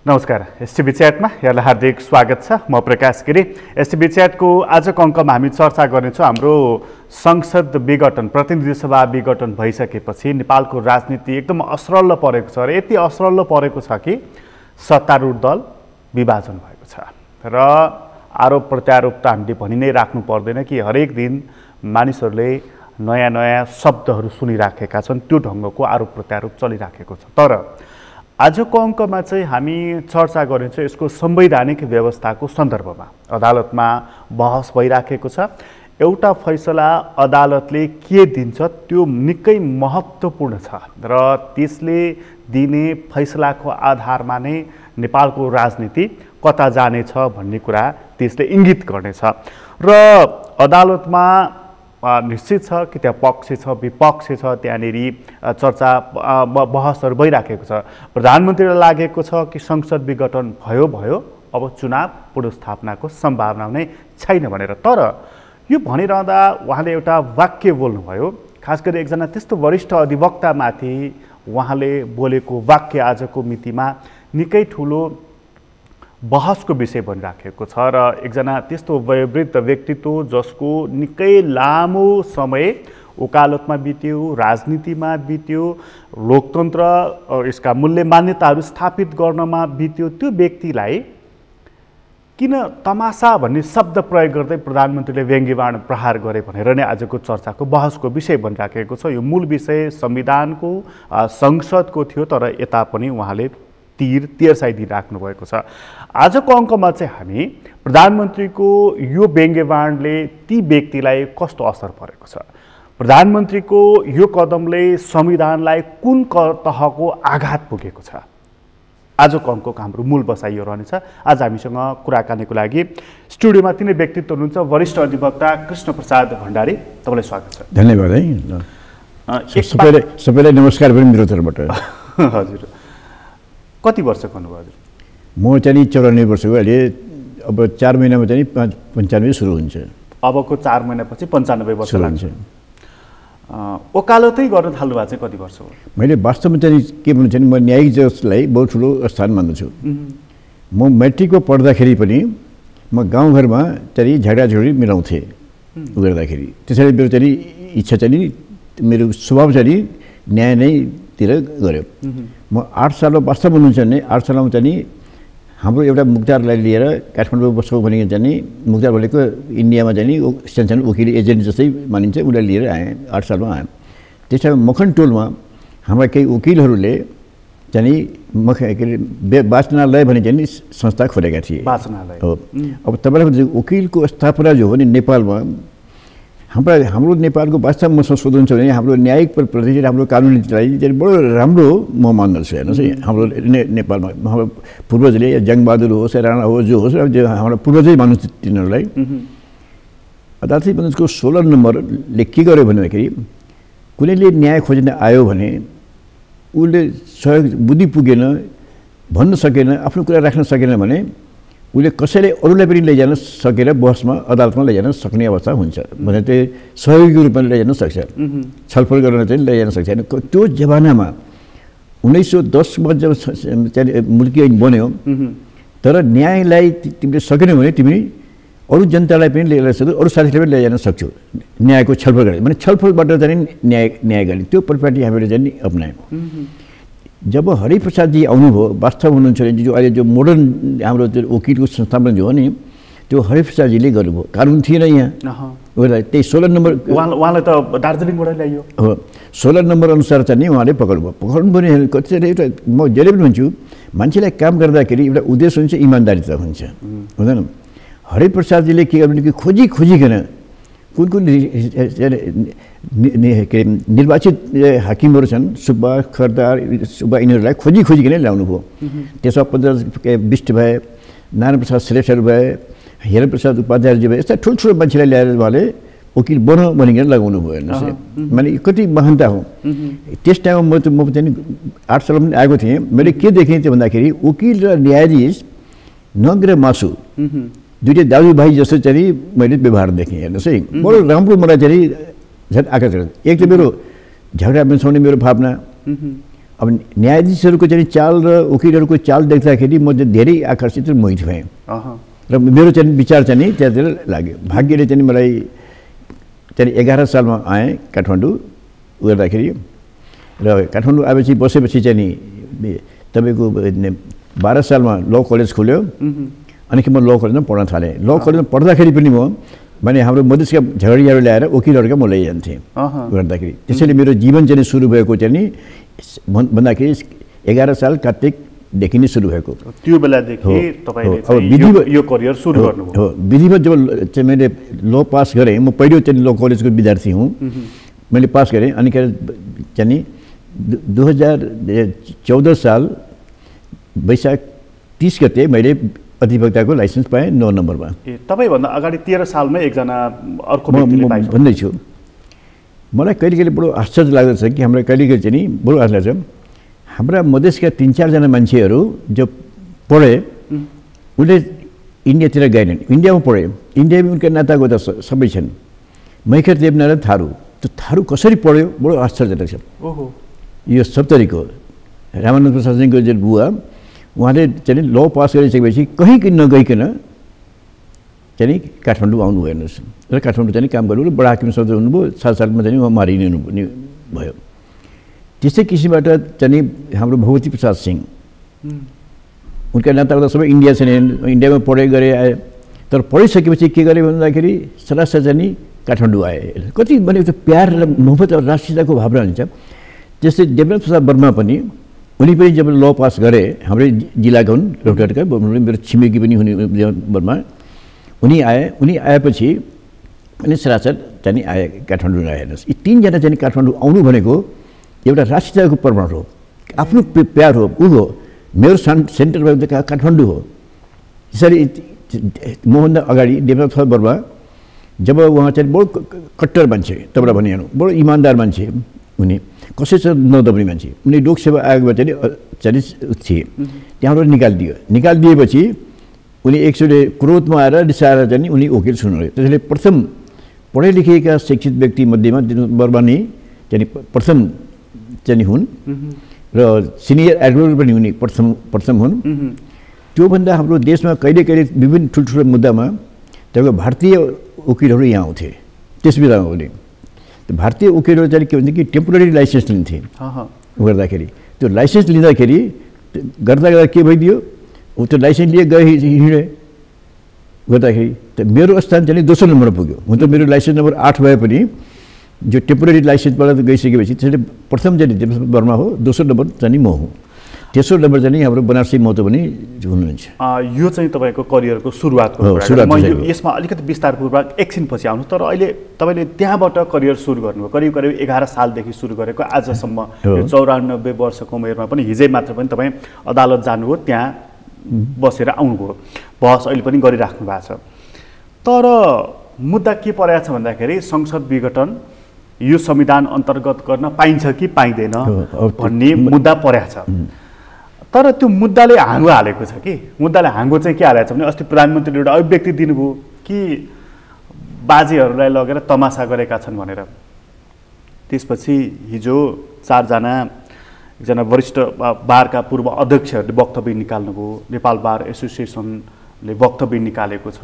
नमस्कार, एसटिभी च्याटमा यहाँलाई हार्दिक स्वागत छ। म प्रकाश गिरी। एसटिभी च्याटको आजको अङ्कमा हामी चर्चा गर्नेछौँ हाम्रो संसद विघटन, प्रतिनिधि सभा विघटन भइसकेपछि नेपालको राजनीति एकदम असरल्ल परेको छ र यति असरल्ल परेको छ कि सत्तारूढ दल विभाजन भएको छ र आरोप प्रत्यारोप त हामीले भनि नै राख्नु पर्दैन कि हरेक दिन मानिसहरूले नयाँ नयाँ शब्दहरू सुनिराखेका छन्, त्यो ढङ्गको आरोप प्रत्यारोप चलिराखेको छ। तर आजको अङ्कमा चाहिँ हामी चर्चा गरिन्छौँ यसको संवैधानिक व्यवस्थाको सन्दर्भमा। अदालतमा बहस भइराखेको छ। एउटा फैसला अदालतले के दिन्छ त्यो निकै महत्त्वपूर्ण छ र त्यसले दिने फैसलाको आधारमा नै नेपालको राजनीति कता जानेछ भन्ने कुरा त्यसले इङ्गित गर्नेछ र अदालतमा निश्चित छ कि त्यहाँ पक्ष छ विपक्ष छ, त्यहाँनेरि चर्चा बहसहरू भइराखेको छ। प्रधानमन्त्रीलाई लागेको छ कि संसद विघटन भयो अब चुनाव पुनर्स्थापनाको सम्भावना नै छैन भनेर। तर यो भनिरहँदा उहाँले एउटा वाक्य बोल्नुभयो, खास गरी एकजना त्यस्तो वरिष्ठ अधिवक्तामाथि उहाँले बोलेको वाक्य आजको मितिमा निकै ठुलो बहसको विषय बनिराखेको छ र एकजना त्यस्तो वयोवृद्ध व्यक्तित्व जसको निकै लामो समय वकालतमा बित्यो, राजनीतिमा बित्यो, लोकतन्त्र यसका मूल्य मान्यताहरू स्थापित गर्नमा बित्यो, त्यो व्यक्तिलाई किन तमासा भन्ने शब्द प्रयोग गर्दै प्रधानमन्त्रीले व्यङ्ग्यबाण प्रहार गरे भनेर नै आजको चर्चाको बहसको विषय बनिराखेको छ। यो मूल विषय संविधानको संसदको थियो, तर यता पनि उहाँले तीर्साइदिइराख्नु भएको छ। आजको अङ्कमा चाहिँ हामी प्रधानमन्त्रीको यो व्यङ्ग्यबाणले ती व्यक्तिलाई कस्तो असर परेको छ, प्रधानमन्त्रीको यो कदमले संविधानलाई कुन तहको आघात पुगेको छ, आजको अङ्कको हाम्रो मूल बसाइ यो रहनेछ। आज हामीसँग कुराकानीको लागि स्टुडियोमा तिनै व्यक्तित्व हुनुहुन्छ, वरिष्ठ अधिवक्ता कृष्णप्रसाद भण्डारी, तपाईँलाई स्वागत छ। धन्यवाद है। सबैलाई नमस्कार पनि मेरो तर्फबाट। हजुर, कति वर्ष गर्नुभयो हजुर? म चाहिँ 94 वर्षको, अहिले अब 4 महिनामा चाहिँ 95 सुरु हुन्छ। अबको 4 महिनापछि 95 वर्ष लाग्छ। वकालतै गर्न थाल्नु भएको चाहिँ कति वर्ष हो? मैले वास्तवमा चाहिँ के भन्नु चाहिँ म न्यायिक जजलाई बहुत ठुलो स्थान मान्दछु। म म्याट्रिकमा पढ्दाखेरि पनि म गाउँघरमा चाहिँ झगडाझगडी मिलाउँथेँ गर्दाखेरि। त्यसैले मेरो चाहिँ इच्छा चाहिँ मेरो स्वभाव चाहिँ न्याय नैतिर गऱ्यो। म 8 सालमा वास्तव हुनुहुन्छ भने 8 सालमा चाहिँ हाम्रो एउटा मुक्तारलाई लिएर काठमाडौँ बसेको भनेको चाहिँ मुक्तार भनेको इन्डियामा चाहिँ सानो वकिल एजेन्ट जस्तै मानिन्छ, उसलाई लिएर आएँ। 8 सालमा आएँ। त्यसमा मखनटोलमा हाम्रा केही वकिलहरूले चाहिँ वाचनालय भने चाहिँ संस्था खोलेका थिए। वाचनालय हो। अब तपाईँलाई वकिलको स्थापना जो हो नि नेपालमा, हाम्रो नेपालको वास्तवमा संशोधन छ भने हाम्रो न्यायिक प्रति हाम्रो कानुन नीतिलाई चाहिँ बडो राम्रो म मान्दछु। हेर्नुहोस् है, हाम्रो नेपालमा हाम्रो पूर्वजले जङ्गबहादुर होस्, राणा होस्, जो होस्, हाम्रो पूर्वजै मान्नु तिनीहरूलाई। अदालती बन्धको 16 नम्बरले के गर्यो भन्दाखेरि कुनैले न्याय खोज्न आयो भने उसले सहयोग बुद्धि पुगेन, भन्न सकेन, आफ्नो कुरा राख्न सकेन भने उसले कसैले अरूलाई पनि लैजान सकेर बहसमा अदालतमा लैजान सक्ने अवस्था हुन्छ। भने चाहिँ सहयोगी रूपमा लैजान सक्छ, छलफल गर्न चाहिँ लैजान सक्छ। त्यो जमानामा 1910मा जब चाहिँ मुल्की ऐन बन्यो, तर न्यायलाई तिमीले सकेनौ भने तिमी अरू जनतालाई पनि लिएर सक्छौ, अरू साथीलाई पनि लैजान सक्छौ न्यायको छलफल गर्ने। भने छलफलबाट चाहिँ न्याय गर्ने त्यो परिपाटी हामीले चाहिँ अपनायौँ। जब हरिप्रसादजी आउनुभयो, वास्तव हुनुहुन्छ भने जो अहिले जो मोडर्न हाम्रो त्यो वकिलको संस्थापन जो हो नि, त्यो हरिप्रसादजीले गर्नुभयो। कानुन थिएन यहाँ, उसलाई त्यही 16 नम्बर उहाँलाई त दार्जिलिङबाट ल्याइयो। हो, 16 नम्बर अनुसार चाहिँ उहाँले पक्राउनु पनि कति एउटा म जहिले पनि भन्छु, मान्छेलाई काम गर्दाखेरि एउटा उद्देश्य हुन्छ, इमान्दारिता हुन्छ, हुँदैन। हरिप्रसादजीले के गर्नु कि खोजिकन कुन निर्वाचित हाकिमहरू छन्, सुब्बा, खरदार, सुब्बा, यिनीहरूलाई खोजिकन ल्याउनु भयो। त्यसमा 15 बिष्ट भए, नारायण प्रसाद श्रेष्ठहरू भए, हेर प्रसाद उपाध्यायजी भए, यस्ता ठुल्ठुलो मान्छेलाई ल्याएर उहाँले वकिल भनिकन लगाउनु भयो। हेर्नुहोस्, मैले कति महानता हो। त्यस टाइममा म चाहिँ 8 सालमा पनि आएको थिएँ। मैले के देखेँ त्यो भन्दाखेरि वकिल र न्यायाधीश नग र मासु दुईटै दाजुभाइ जस्तो चाहिँ मैले व्यवहार देखेँ। हेर्नुहोस् है, बडो राम्रो मलाई चाहिँ झन् आकर्षण। एक त मेरो झगडा मिसाउने मेरो भावना, अब न्यायाधीशहरूको चाहिँ चाल र वकिलहरूको चाल देख्दाखेरि म चाहिँ धेरै आकर्षित र मोहित भएँ र मेरो चाहिँ विचार चाहिँ नि त्यहाँतिर लाग्यो। भाग्यले चाहिँ मलाई चाहिँ 11 सालमा आएँ काठमाडौँ गर्दाखेरि र काठमाडौँ आएपछि बसेपछि चाहिँ नि तपाईँको 12 सालमा ल कलेज खोल्यो अनि म ल कलेजमा पढ्न थालेँ। ल कलेजमा पढ्दाखेरि पनि म माने हाम्रो मधेसका झगडियाहरू ल्याएर वकिलहरूका म लैजान्थेँ गर्दाखेरि। त्यसैले मेरो जीवन चाहिँ सुरु भएको चाहिँ नि भन्दाखेरि 11 साल कार्तिकदेखि नै सुरु भएको। त्यो बेलादेखि तपाईँले यो करियर सुरु गर्नुभयो? हो, विधिवत जब चाहिँ मैले ल पास गरेँ, म पहिलो चाहिँ ल कलेजको विद्यार्थी हुँ, मैले पास गरेँ। अनि चाहिँ नि 2014 साल वैशाख 30 गते मैले अधिवक्ताको लाइसेन्स पाएँ 9 नम्बरमा। तपाईँभन्दा अगाडि 13 सालमै एकजना अर्को व्यक्तिले पाइन्छ भन्दैछु। मलाई कहिले कहिले बडो आश्चर्य लाग्दछ कि हाम्रो कहिले कहिले चाहिँ नि बडो आश्चर्य लाग्छ, हाम्रा मधेसका 3-4 जना मान्छेहरू जो पढे उनले इन्डियातिर गएनन्, इन्डियामा पढे, इन्डियामा उनका नाताको त सबै छन्। मैखर देवनारायण थारू, त्यो थारू कसरी पढ्यो बडो आश्चर्य लाग्छ। ओहो, यो सप्तरीको रामानन्द प्रसाद सिंहको जो बुवा, उहाँले चाहिँ ल पास गरिसकेपछि कहीँ नगइकन चाहिँ काठमाडौँ आउनु हेर्नुहोस् र काठमाडौँ चाहिँ काम गर्नु र बडा हाकिम सदर हुनुभयो। 7 सालमा चाहिँ उहाँ मारिनु भयो। त्यस्तै किसिमबाट चाहिँ हाम्रो भगवती प्रसाद सिंह, उनका नाताको त सबै इन्डिया छन्, इन्डियामा पढाइ गरे आए, तर पढिसकेपछि के गरे भन्दाखेरि सरासर चाहिँ काठमाडौँ आए। कति भने त्यो प्यार र मोहब्बत र राष्ट्रियताको भावना हुन्छ। जस्तै देवनाथ प्रसाद वर्मा पनि, उनी पनि जब ल पास गरे, हाम्रै जिल्लाका हुन्, रौतहटका, मेरो छिमेकी पनि हुने वर्मा, उनी आएपछि अनि सरासर चाहिँ आए काठमाडौँ आए। हेर्नुहोस्, यी 3 जना चाहिँ काठमाडौँ आउनु भनेको एउटा राष्ट्रियताको प्रमाण हो, आफ्नो प्यार हो, ऊ हो। मेरो सेन्टर भएको काठमाडौँ हो। यसरी मभन्दा अगाडि देवनाथ प्रसाद वर्मा जब उहाँ चाहिँ बडो कट्टर मान्छे, तपाईँलाई भनिहाल्नु, बडो इमान्दार मान्छे, उनी कसैसँग नदब्ने मान्छे। उनी लोकसेवा आयोगमा चाहिँ थिए, त्यहाँबाट निकालिदिएपछि उनी एकचोटि क्रोधमा आएर रिसाएर चाहिँ उनी वकिल सुन्नुभयो। त्यसैले प्रथम पढे लेखेका शिक्षित व्यक्ति मध्येमा वर्मा नै चाहिँ प्रथम चाहिँ हुन् र सिनियर एडभोकेट पनि उनी प्रथम हुन्। त्योभन्दा हाम्रो देशमा कहिले कहिले विभिन्न ठुल्ठुलो मुद्दामा तपाईँको भारतीय वकिलहरू यहाँ आउँथे। त्यस बेलामा पनि भारतीय वकिलहरू चाहिँ के भन्छ कि टेम्पोररी लाइसेन्स लिन्थे गर्दाखेरि। त्यो लाइसेन्स लिँदाखेरि गर्दा के भइदियो, त्यो लाइसेन्स लिए गए हिँडे गर्दाखेरि त मेरो स्थान चाहिँ 2 नम्बरमा पुग्यो। हुन त मेरो लाइसेन्स नम्बर 8 भए पनि जो टेम्पोररी लाइसेन्सबाट गइसकेपछि त्यसले प्रथम चाहिँ देवनाथ वर्मा हो, 2 नम्बर चाहिँ म हुँ, 3 नम्बर चाहिँ हाम्रो बनारसी महतो पनि हुनुहुन्छ। यो चाहिँ तपाईँको करियरको सुरुवातको कुरा। म यसमा अलिकति विस्तारपूर्वक एकछिनपछि आउनु, तर अहिले तपाईँले त्यहाँबाट करियर सुरु गर्नुभयो। करिब 11 सालदेखि सुरु गरेको आजसम्म 94 वर्षको उमेरमा पनि हिजै मात्र पनि तपाईँ अदालत जानुभयो, त्यहाँ बसेर आउनुभयो, बहस अहिले पनि गरिराख्नु भएको छ। तर मुद्दा के परेको छ भन्दाखेरि संसद विघटन यो संविधान अन्तर्गत गर्न पाइन्छ कि पाइँदैन भन्ने मुद्दा परेको छ। तर त्यो मुद्दाले हाँगो हालेको छ कि, मुद्दाले हाँगो चाहिँ के हालेको छ भने अस्ति प्रधानमन्त्रीले एउटा अभिव्यक्ति दिनुभयो कि बाजेहरूलाई लगेर तमासा गरेका छन् भनेर। त्यसपछि हिजो 4 जना, एकजना वरिष्ठ बारका पूर्व अध्यक्षहरूले वक्तव्य निकाल्नुभयो, नेपाल बार एसोसिएसनले वक्तव्य निकालेको छ।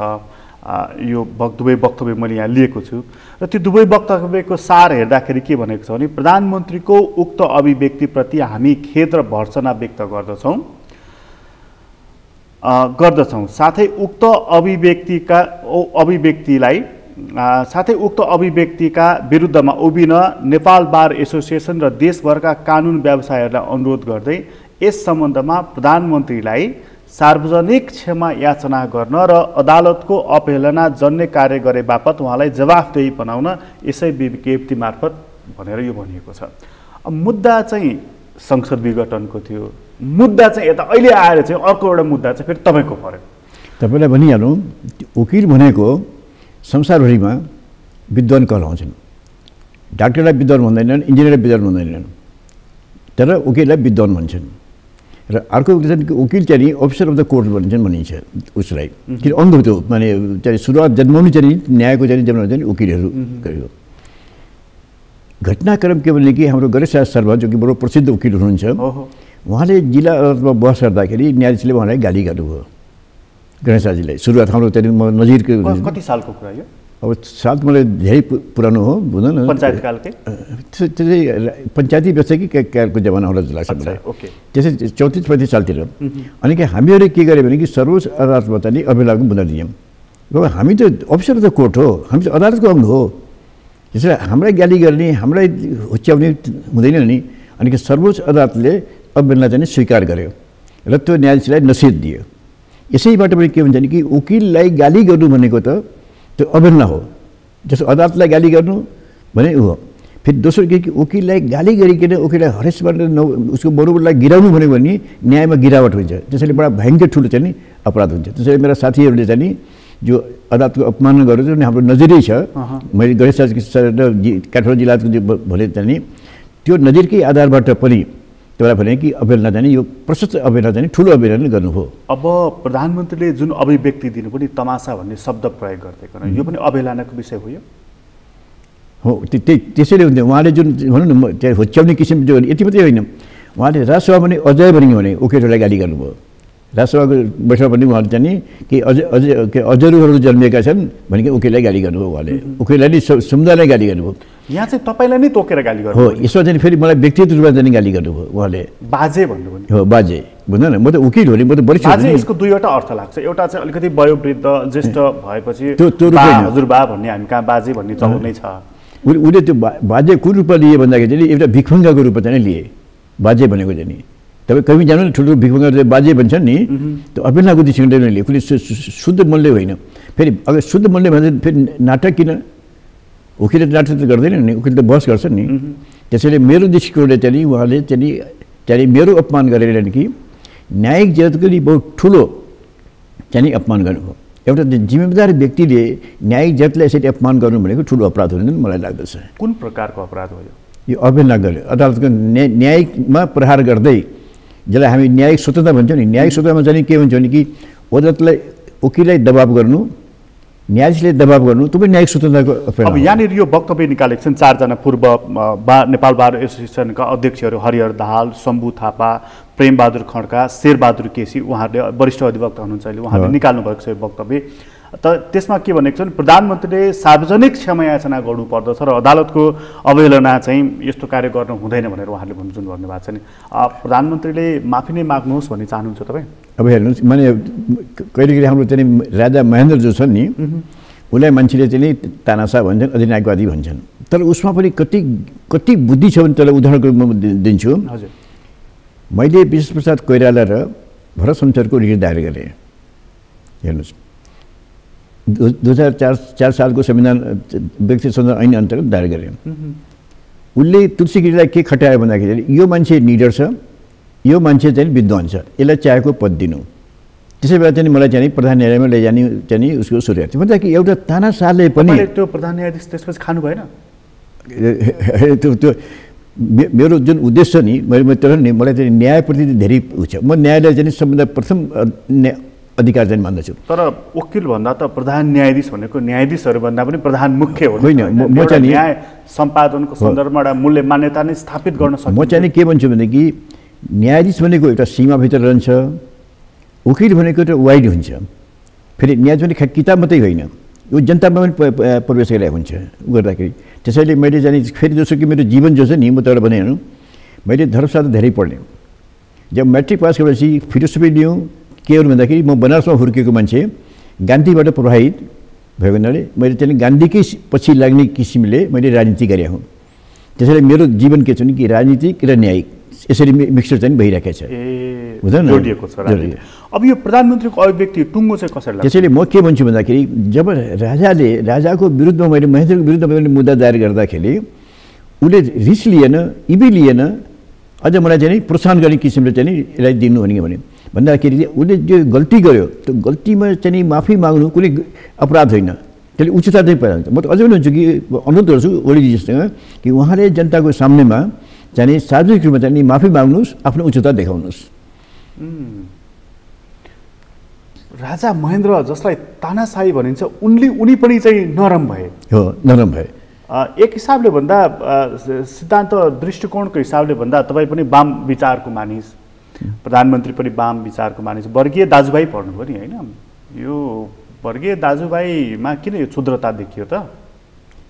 यो दुवै वक्तव्य मैले यहाँ लिएको छु र त्यो दुवै वक्तव्यको सार हेर्दाखेरि के भनेको छ भने प्रधानमन्त्रीको उक्त अभिव्यक्तिप्रति हामी खेद र भर्त्सना व्यक्त गर्दछौँ, साथै उक्त अभिव्यक्तिका विरुद्धमा उभिन नेपाल बार एसोसिएसन र देशभरका कानुन व्यवसायीहरूलाई अनुरोध गर्दै यस सम्बन्धमा प्रधानमन्त्रीलाई सार्वजनिक क्षमा याचना गर्न र अदालतको अपहेलना जन्य कार्य गरे बापत उहाँलाई जवाफदेही बनाउन यसै विज्ञप्ति मार्फत भनेर यो भनिएको छ। अब मुद्दा चाहिँ संसद विघटनको थियो, मुद्दा चाहिँ यता अहिले आएर चाहिँ अर्को एउटा मुद्दा चाहिँ फेरि तपाईँको पर्यो। तपाईँलाई भनिहालौँ, वकिल भनेको संसारभरिमा विद्वान कहलाउँछन्। डाक्टरलाई विद्वान भन्दैनन्, इन्जिनियरलाई विद्वान भन्दैनन्, तर वकिललाई विद्वान भन्छन्। र अर्को वकिल चाहिँ अफिसर अफ द कोर्ट भनिन्छ उसलाई, किन अन्ध त्यो माने चाहिँ सुरुवात जन्माउनु चाहिँ न्यायको चाहिँ जन्माउनु चाहिँ वकिलहरू गरेको। घटनाक्रम के भने कि हाम्रो गणेश शर्मा जो कि बडो प्रसिद्ध वकिल हुनुहुन्छ उहाँले जिल्ला अदालतमा बहस गर्दाखेरि न्यायाधीशले उहाँलाई गाली गर्नुभयो गणेशजीलाई सुरुवात हाम्रो त्यहाँदेखि नजिरको कति सालको कुरा यो अब साल त मलाई धेरै पुरानो हो बुझ्नु न पञ्चायतकालकै त्यो चाहिँ पञ्चायती व्यवसायिकको जमाना होला जस्तो लाग्छ मलाई त्यसै 34-35 सालतिर अनि कि हामीहरूले के गर्यो भने कि सर्वोच्च अदालतमा चाहिँ अभियोगको मुद्दा दियौँ अब हामी त अफिसर त कोर्ट हो हामी त अदालतको अंग हो त्यसैले हामीलाई गाली गर्ने हामीलाई हुच्याउने हुँदैन नि अनि कि सर्वोच्च अदालतले अभियोगलाई चाहिँ स्वीकार गर्यो र त्यो न्यायाधीशलाई नसिहत दियो यसैबाट पनि के हुन्छ नि कि वकिललाई गाली गर्नु भनेको त त्यो अवहेलना हो जस्तो अदालतलाई गाली गर्नु भने ऊ हो फेरि दोस्रो के कि वकिललाई गाली गरिकन वकिललाई हरेसबाट उसको मनोबललाई गिराउनु भनेको भने न्यायमा गिरावट हुन्छ त्यसैले बडा भयङ्कर ठुलो चाहिँ नि अपराध हुन्छ त्यसैले मेरा साथीहरूले चाहिँ नि जो अदालतको अपमान गरेको नि हाम्रो नजिरै छ मैले गणेश काठमाडौँ जिल्लाको भने चाहिँ नि त्यो नजिरकै आधारबाट पनि त्यसलाई भने कि अवहेलना चाहिँ यो प्रशस्त अवहेलना चाहिँ ठुलो अवहेलना गर्नु हो अब प्रधानमन्त्रीले जुन अभिव्यक्ति दिनु पनि तमासा भन्ने शब्द प्रयोग गर्दै यो पनि अवहेलनाको विषय हो यो हो त्यसैले हुन्छ उहाँले जुन भनौँ न त्यहाँ होच्याउने किसिमको यति मात्रै होइन उहाँले राजसभा पनि अजय बनियो भने उकेटहरूलाई गाली गर्नुभयो राजसभाको बैठक पनि उहाँले चाहिँ कि अजरहरू जन्मिएका छन् भनेको उकेलाई गाली गर्नुभयो उहाँले उकेलाई नै समुदायलाई गाली गर्नुभयो यहाँ चाहिँ तपाईँलाई नै तोकेर गाली गर्नु हो यसमा चाहिँ फेरि मलाई व्यक्तिगत रूपमा चाहिँ गाली गर्नुभयो उहाँले बाजे भन्नुभयो हो बाजे बुझ्नु न म त उकिल हो नि म त वरिष्ठ बाजे यसको दुईवटा अर्थ लाग्छ एउटा चाहिँ अलिकति वयोवृद्ध ज्येष्ठ भएपछि हजुरबा भन्ने हामी कहाँ बाजे भन्ने चलन नै छ उसले त्यो बाजे कुन रूपमा लिए भन्दाखेरि चाहिँ एउटा भिखमङ्गाको रूपमा चाहिँ लिए बाजे भनेको चाहिँ नि तपाईँ कहीँ जानु नि ठुल्ठुलो भिखमङ्गा बाजे भन्छन् नि त्यो अवहेलनाको दृष्टिकोणले लिए कुनै शुद्ध मनले होइन फेरि अगर शुद्ध मनले भन्दा फेरि नाटक किन वकिल त नाटक त गर्दैन नि वकिल त बहस गर्छन् नि त्यसैले मेरो दृष्टिकोणले चाहिँ उहाँले चाहिँ मेरो अपमान गरेर कि न्यायिक जगतको नि बहुत ठुलो चाहिँ अपमान गर्नुभयो एउटा जिम्मेदार व्यक्तिले न्यायिक जगतलाई यसरी अपमान गर्नु भनेको ठुलो अपराध हो मलाई लाग्दछ कुन प्रकारको अपराध हो यो अवहेलना गर्यो अदालतको न्यायिकमा प्रहार गर्दै जसलाई हामी न्यायिक स्वतन्त्रता भन्छौँ नि न्यायिक स्वतन्त्रतामा चाहिँ के भन्छ भने कि अदालतलाई वकिललाई दबाब गर्नु न्यायाधीशले दबाब गर्नु त्यो पनि न्यायिक स्वतन्त्रताको अब यहाँनिर यो वक्तव्य निकालेका छन् 4 जना पूर्व नेपाल बार एसोसिएसनका अध्यक्षहरू हरिहर दाहाल शम्भु थापा प्रेमबहादुर खड्का शेरबहादुर केसी उहाँहरूले वरिष्ठ अधिवक्ता हुनुहुन्छ अहिले उहाँले निकाल्नु भएको छ यो वक्तव्य त त्यसमा के भनेको छ भने प्रधानमन्त्रीले सार्वजनिक क्षमायाचना गर्नुपर्दछ र अदालतको अवहेलना चाहिँ यस्तो कार्य गर्नु हुँदैन भनेर उहाँले जुन भन्नुभएको छ नि प्रधानमन्त्रीले माफी नै माग्नुहोस् भन्ने चाहनुहुन्छ तपाईँ अब हेर्नुहोस् माने कहिले हाम्रो चाहिँ राजा महेन्द्र जो छन् नि उसलाई मान्छेले चाहिँ तानासा भन्छन् अधिनायकवादी भन्छन् तर उसमा पनि कति बुद्धि छ भने त्यसलाई उदाहरणको रूपमा दिन्छु हजुर मैले विशेष प्रसाद कोइराला र भरत शमशेरको रिट दायर गरेँ हेर्नुहोस् 2004 सालको संविधान व्यक्ति संविधान ऐन अन्तर्गत दायर गरेँ उसले तुलसी गिरीलाई के खटायो भन्दाखेरि यो मान्छे निडर छ यो मान्छे चाहिँ विद्वान छ यसलाई चाहेको पद दिनु त्यसै बेला चाहिँ मलाई चाहिँ प्रधान न्यायालयमा लैजाने चाहिँ उसको सुरुवात थियो भन्दा कि एउटा तानाशाहले पनि त्यो प्रधान न्यायाधीश त्यसपछि खानु भएन त्यो मेरो जुन उद्देश्य नि मैले तर नि मलाई चाहिँ न्यायप्रति धेरै छ म न्यायालय चाहिँ सबभन्दा प्रथम अधिकार चाहिँ मान्दछु तर वकिल भन्दा त प्रधान न्यायाधीश भनेको न्यायाधीशहरू भन्दा पनि प्रधान मुख्य हो होइन म चाहिँ न्याय सम्पादनको सन्दर्भमा एउटा मूल्य मान्यता नै स्थापित गर्न सक्छ म चाहिँ के भन्छु भने कि न्यायाधीश भनेको एउटा सीमाभित्र रहन्छ वकिल भनेको एउटा वाइड हुन्छ फेरि न्यायाधीश भने किताब मात्रै होइन यो जनतामा पनि प्रवेश गरिरहेको हुन्छ गर्दाखेरि त्यसैले मैले जाने फेरि जस्तो कि मेरो जीवन जो छ नि म तपाईँलाई भने मैले धर्मशास्त्र धेरै पढ्ने जब म्याट्रिक पास गरेपछि फिलोसफी लिउँ के हो भन्दाखेरि म बनारसमा हुर्केको मान्छे गान्धीबाट प्रभावित भएको हुनाले मैले चाहिँ गान्धीकै पछि लाग्ने किसिमले मैले राजनीति गरेँ हुँ त्यसैले मेरो जीवन के छ नि कि राजनीतिक र न्यायिक यसरी मिक्सचर चाहिँ भइरहेको छ हुँदैन अब यो प्रधानमन्त्रीको अभिव्यक्ति टुङ्गो चाहिँ कसरी लाग्छ त्यसैले म के भन्छु भन्दाखेरि जब राजाको विरुद्धमा मैले महेन्द्रको विरुद्धमा मैले मुद्दा दायर गर्दाखेरि उसले रिस लिएन इबी लिएन अझ मलाई चाहिँ प्रोत्साहन गर्ने किसिमले चाहिँ यसलाई दिनु भने भन्दाखेरि उसले जो गल्ती गर्यो त्यो गल्तीमा चाहिँ माफी माग्नु कुनै अपराध होइन त्यसले उचितता चाहिँ पाइन्छ म त अझै पनि भन्छु कि अनुरोध गर्छु ओलीजीसँग कि उहाँले जनताको सामनेमा चाहिँ सार्वजनिक रूपमा चाहिँ माफी माग्नुहोस् आफ्नो उचितता देखाउनुहोस् राजा महेन्द्र जसलाई तानाशाही भनिन्छ उनी पनि चाहिँ नरम भए हो नरम भए एक हिसाबले भन्दा सिद्धान्त दृष्टिकोणको हिसाबले भन्दा तपाईँ पनि वाम विचारको मानिस, प्रधानमन्त्री पनि वाम विचारको मानिस, वर्गीय दाजुभाइ पर्नुभयो नि होइन? यो वर्गीय दाजुभाइमा किन यो क्षुद्रता देखियो त?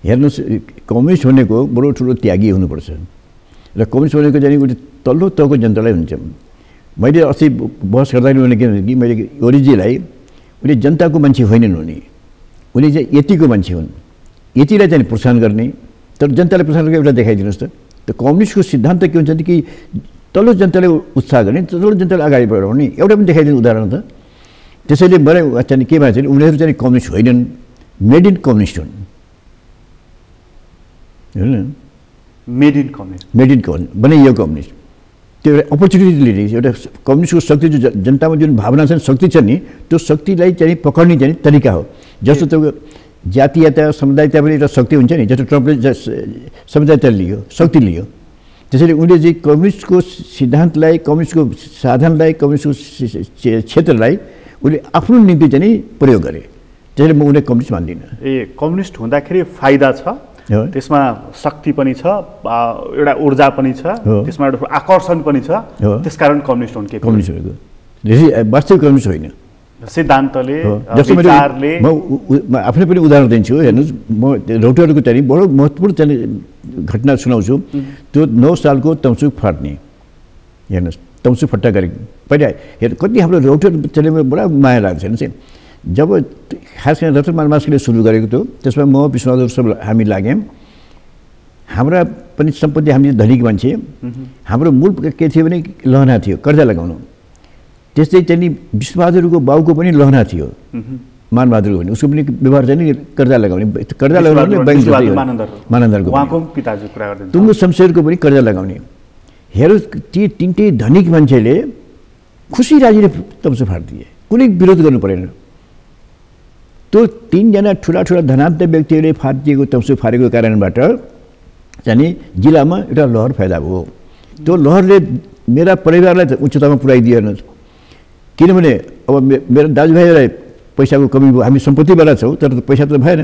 हेर्नुहोस्, कम्युनिस्ट भनेको बडो ठुलो त्यागी हुनुपर्छ र कम्युनिस्ट भनेको चाहिँ उसले तल्लो तहको जनतालाई हुन्छ। मैले अस्ति बहस गर्दाखेरि भने के भने कि मैले ओलीजीलाई उसले जनताको मान्छे होइनन् हुने, उनी चाहिँ यतिको मान्छे हुन्, यतिलाई चाहिँ प्रोत्साहन गर्ने, तर जनतालाई प्रोत्साहन गरेर एउटा देखाइदिनुहोस् त कम्युनिस्टको सिद्धान्त के हुन्छ कि तल्लो जनतालाई उत्साह गर्ने, तल्लो जनतालाई अगाडि बढाउने, एउटा पनि देखाइदिनु उदाहरण त। त्यसैले मलाई चाहिँ के भन्छ भने उनीहरू चाहिँ कम्युनिस्ट होइनन्, मेड इन कम्युनिस्ट हुन्, होइन? Made in communist, made in communist बनाइयो कम्युनिस्ट। त्यो एउटा अपर्च्युनिटी लिने एउटा कम्युनिस्टको शक्ति, जो जनतामा जुन भावना छ, शक्ति छ नि, त्यो शक्तिलाई चाहिँ पकड्ने चाहिँ तरिका हो। जस्तो त्यो जातीयता समुदायता पनि एउटा शक्ति हुन्छ नि, जस्तो ट्रम्पले समुदायता लियो, शक्ति लियो। त्यसैले उनले चाहिँ कम्युनिस्टको सिद्धान्तलाई, कम्युनिस्टको साधनलाई, कम्युनिस्टको क्षेत्रलाई उसले आफ्नो निम्ति चाहिँ प्रयोग गरे। त्यसैले म उनले कम्युनिस्ट मान्दिनँ। कम्युनिस्ट हुँदाखेरि फाइदा छ, त्यसमा शक्ति पनि छ, एउटा ऊर्जा पनि छ, त्यसमा एउटा आकर्षण पनि छ, त्यसकारण कम्युनिस्ट हुन्। के कम्युनिस्ट भनेको वास्तविक कम्युनिस्ट होइन, सिद्धान्तले, जस्तो विचारले। म आफ्नै पनि उदाहरण दिन्छु। हेर्नुहोस्, म रौटेहरूको चाहिँ बडो महत्त्वपूर्ण चाहिँ घटना सुनाउँछु। त्यो 9 सालको तमसुक फाट्ने, हेर्नुहोस्, तमसुक फट्टा गरे पहिला। हेर्नु कति हाम्रो रौटेर चलेमा बडा माया लाग्छ हेर्नुहोस्। जब खास गरेर रतनलाल मास्कीले सुरु गरेको थियो, त्यसमा म विश्वबहादुर सब हामी लाग्यौँ। हाम्रा पनि सम्पत्ति, हामी धनीको मान्छे, हाम्रो मूल के थियो भने लहना थियो, कर्जा लगाउनु। त्यस्तै चाहिँ विश्वबहादुरको बाउको पनि लहना थियो, मानबहादुरको पनि, उसको पनि व्यवहार चाहिँ कर्जा लगाउने, कर्जा लगाउने बैंक मानन्दरको पिताजी कुरा गर्दै, तुङ्गु शमशेरको पनि कर्जा लगाउने। हेर ती तिनटै धनिक मान्छेले खुसी राजीले तमसु फाटिदिए, कुनै विरोध गर्नु परेन। त्यो 3 जना ठुला ठुला धनाढ्य व्यक्तिहरूले फाटिदिएको तमसु फारेको कारणबाट चाहिँ जिल्लामा एउटा लहर पैदा भयो। त्यो लहरले मेरा परिवारलाई उच्चतामा पुर्याइदियो। हेर्नुहोस्, किनभने अब मेरो दाजुभाइलाई पैसाको कमी भयो, हामी सम्पत्तिवाला छौँ तर पैसा त भएन।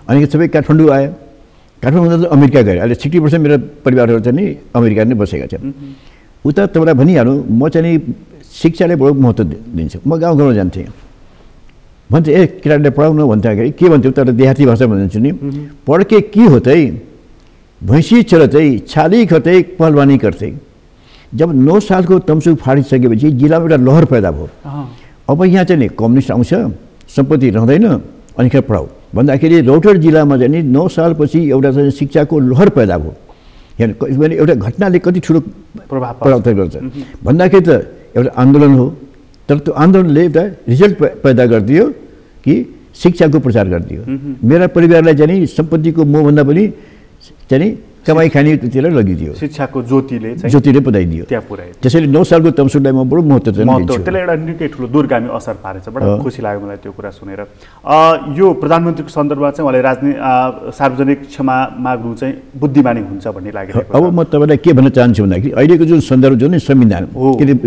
अनि सबै काठमाडौँ आयो, काठमाडौँमा त अमेरिका गयो। अहिले 60% मेरो परिवारहरू चाहिँ नि अमेरिका नै बसेका छन्। उता तपाईँलाई भनिहाल्नु, म चाहिँ शिक्षालाई बडो महत्त्व दिन्छु। म गाउँ गाउँमा जान्थेँ, भन्थे केटाले पढाउनु भन्दाखेरि के भन्थ्यो, तर देहाती भाषा भन्छु नि, पढ्के के होतै भैँसी चलतै छाली खतै पहलवानी गर्थे। जब 9 सालको तमसुक फाटिसकेपछि जिल्लामा एउटा लहर पैदा भयो। अब यहाँ चाहिँ नि कम्युनिस्ट आउँछ, सम्पत्ति रहँदैन, अनि खेर पढाऊ भन्दाखेरि रौतहट जिल्लामा चाहिँ नि 9 सालपछि एउटा चाहिँ शिक्षाको लहर पैदा भयो। हेर्नु, एउटा घटनाले कति ठुलो प्रभाव गर्छ भन्दाखेरि त एउटा आन्दोलन हो, तर त्यो आन्दोलनले एउटा रिजल्ट पैदा गरिदियो कि शिक्षाको प्रचार गरिदियो। मेरा परिवारलाई चाहिँ सम्पत्तिको मोहभन्दा पनि चाहिँ कमाइ खानेतिर लगिदियो, शिक्षाको ज्योतिले पदाइदियो, त्यहाँ पुर्यायो। त्यसैले 9 सालको तमसुकलाई म बडो महत्त्व दिन्छु। त्यसले एउटा निकै ठुलो दूरगामी असर पारेछ। बडा खुसी लाग्यो मलाई त्यो कुरा सुनेर। यो प्रधानमन्त्रीको सन्दर्भमा चाहिँ उहाँले सार्वजनिक क्षमा माग्नु चाहिँ बुद्धिमानी हुन्छ भन्ने लागेको। अब म तपाईँलाई के भन्न चाहन्छु भन्दाखेरि अहिलेको जुन सन्दर्भ जुन संविधान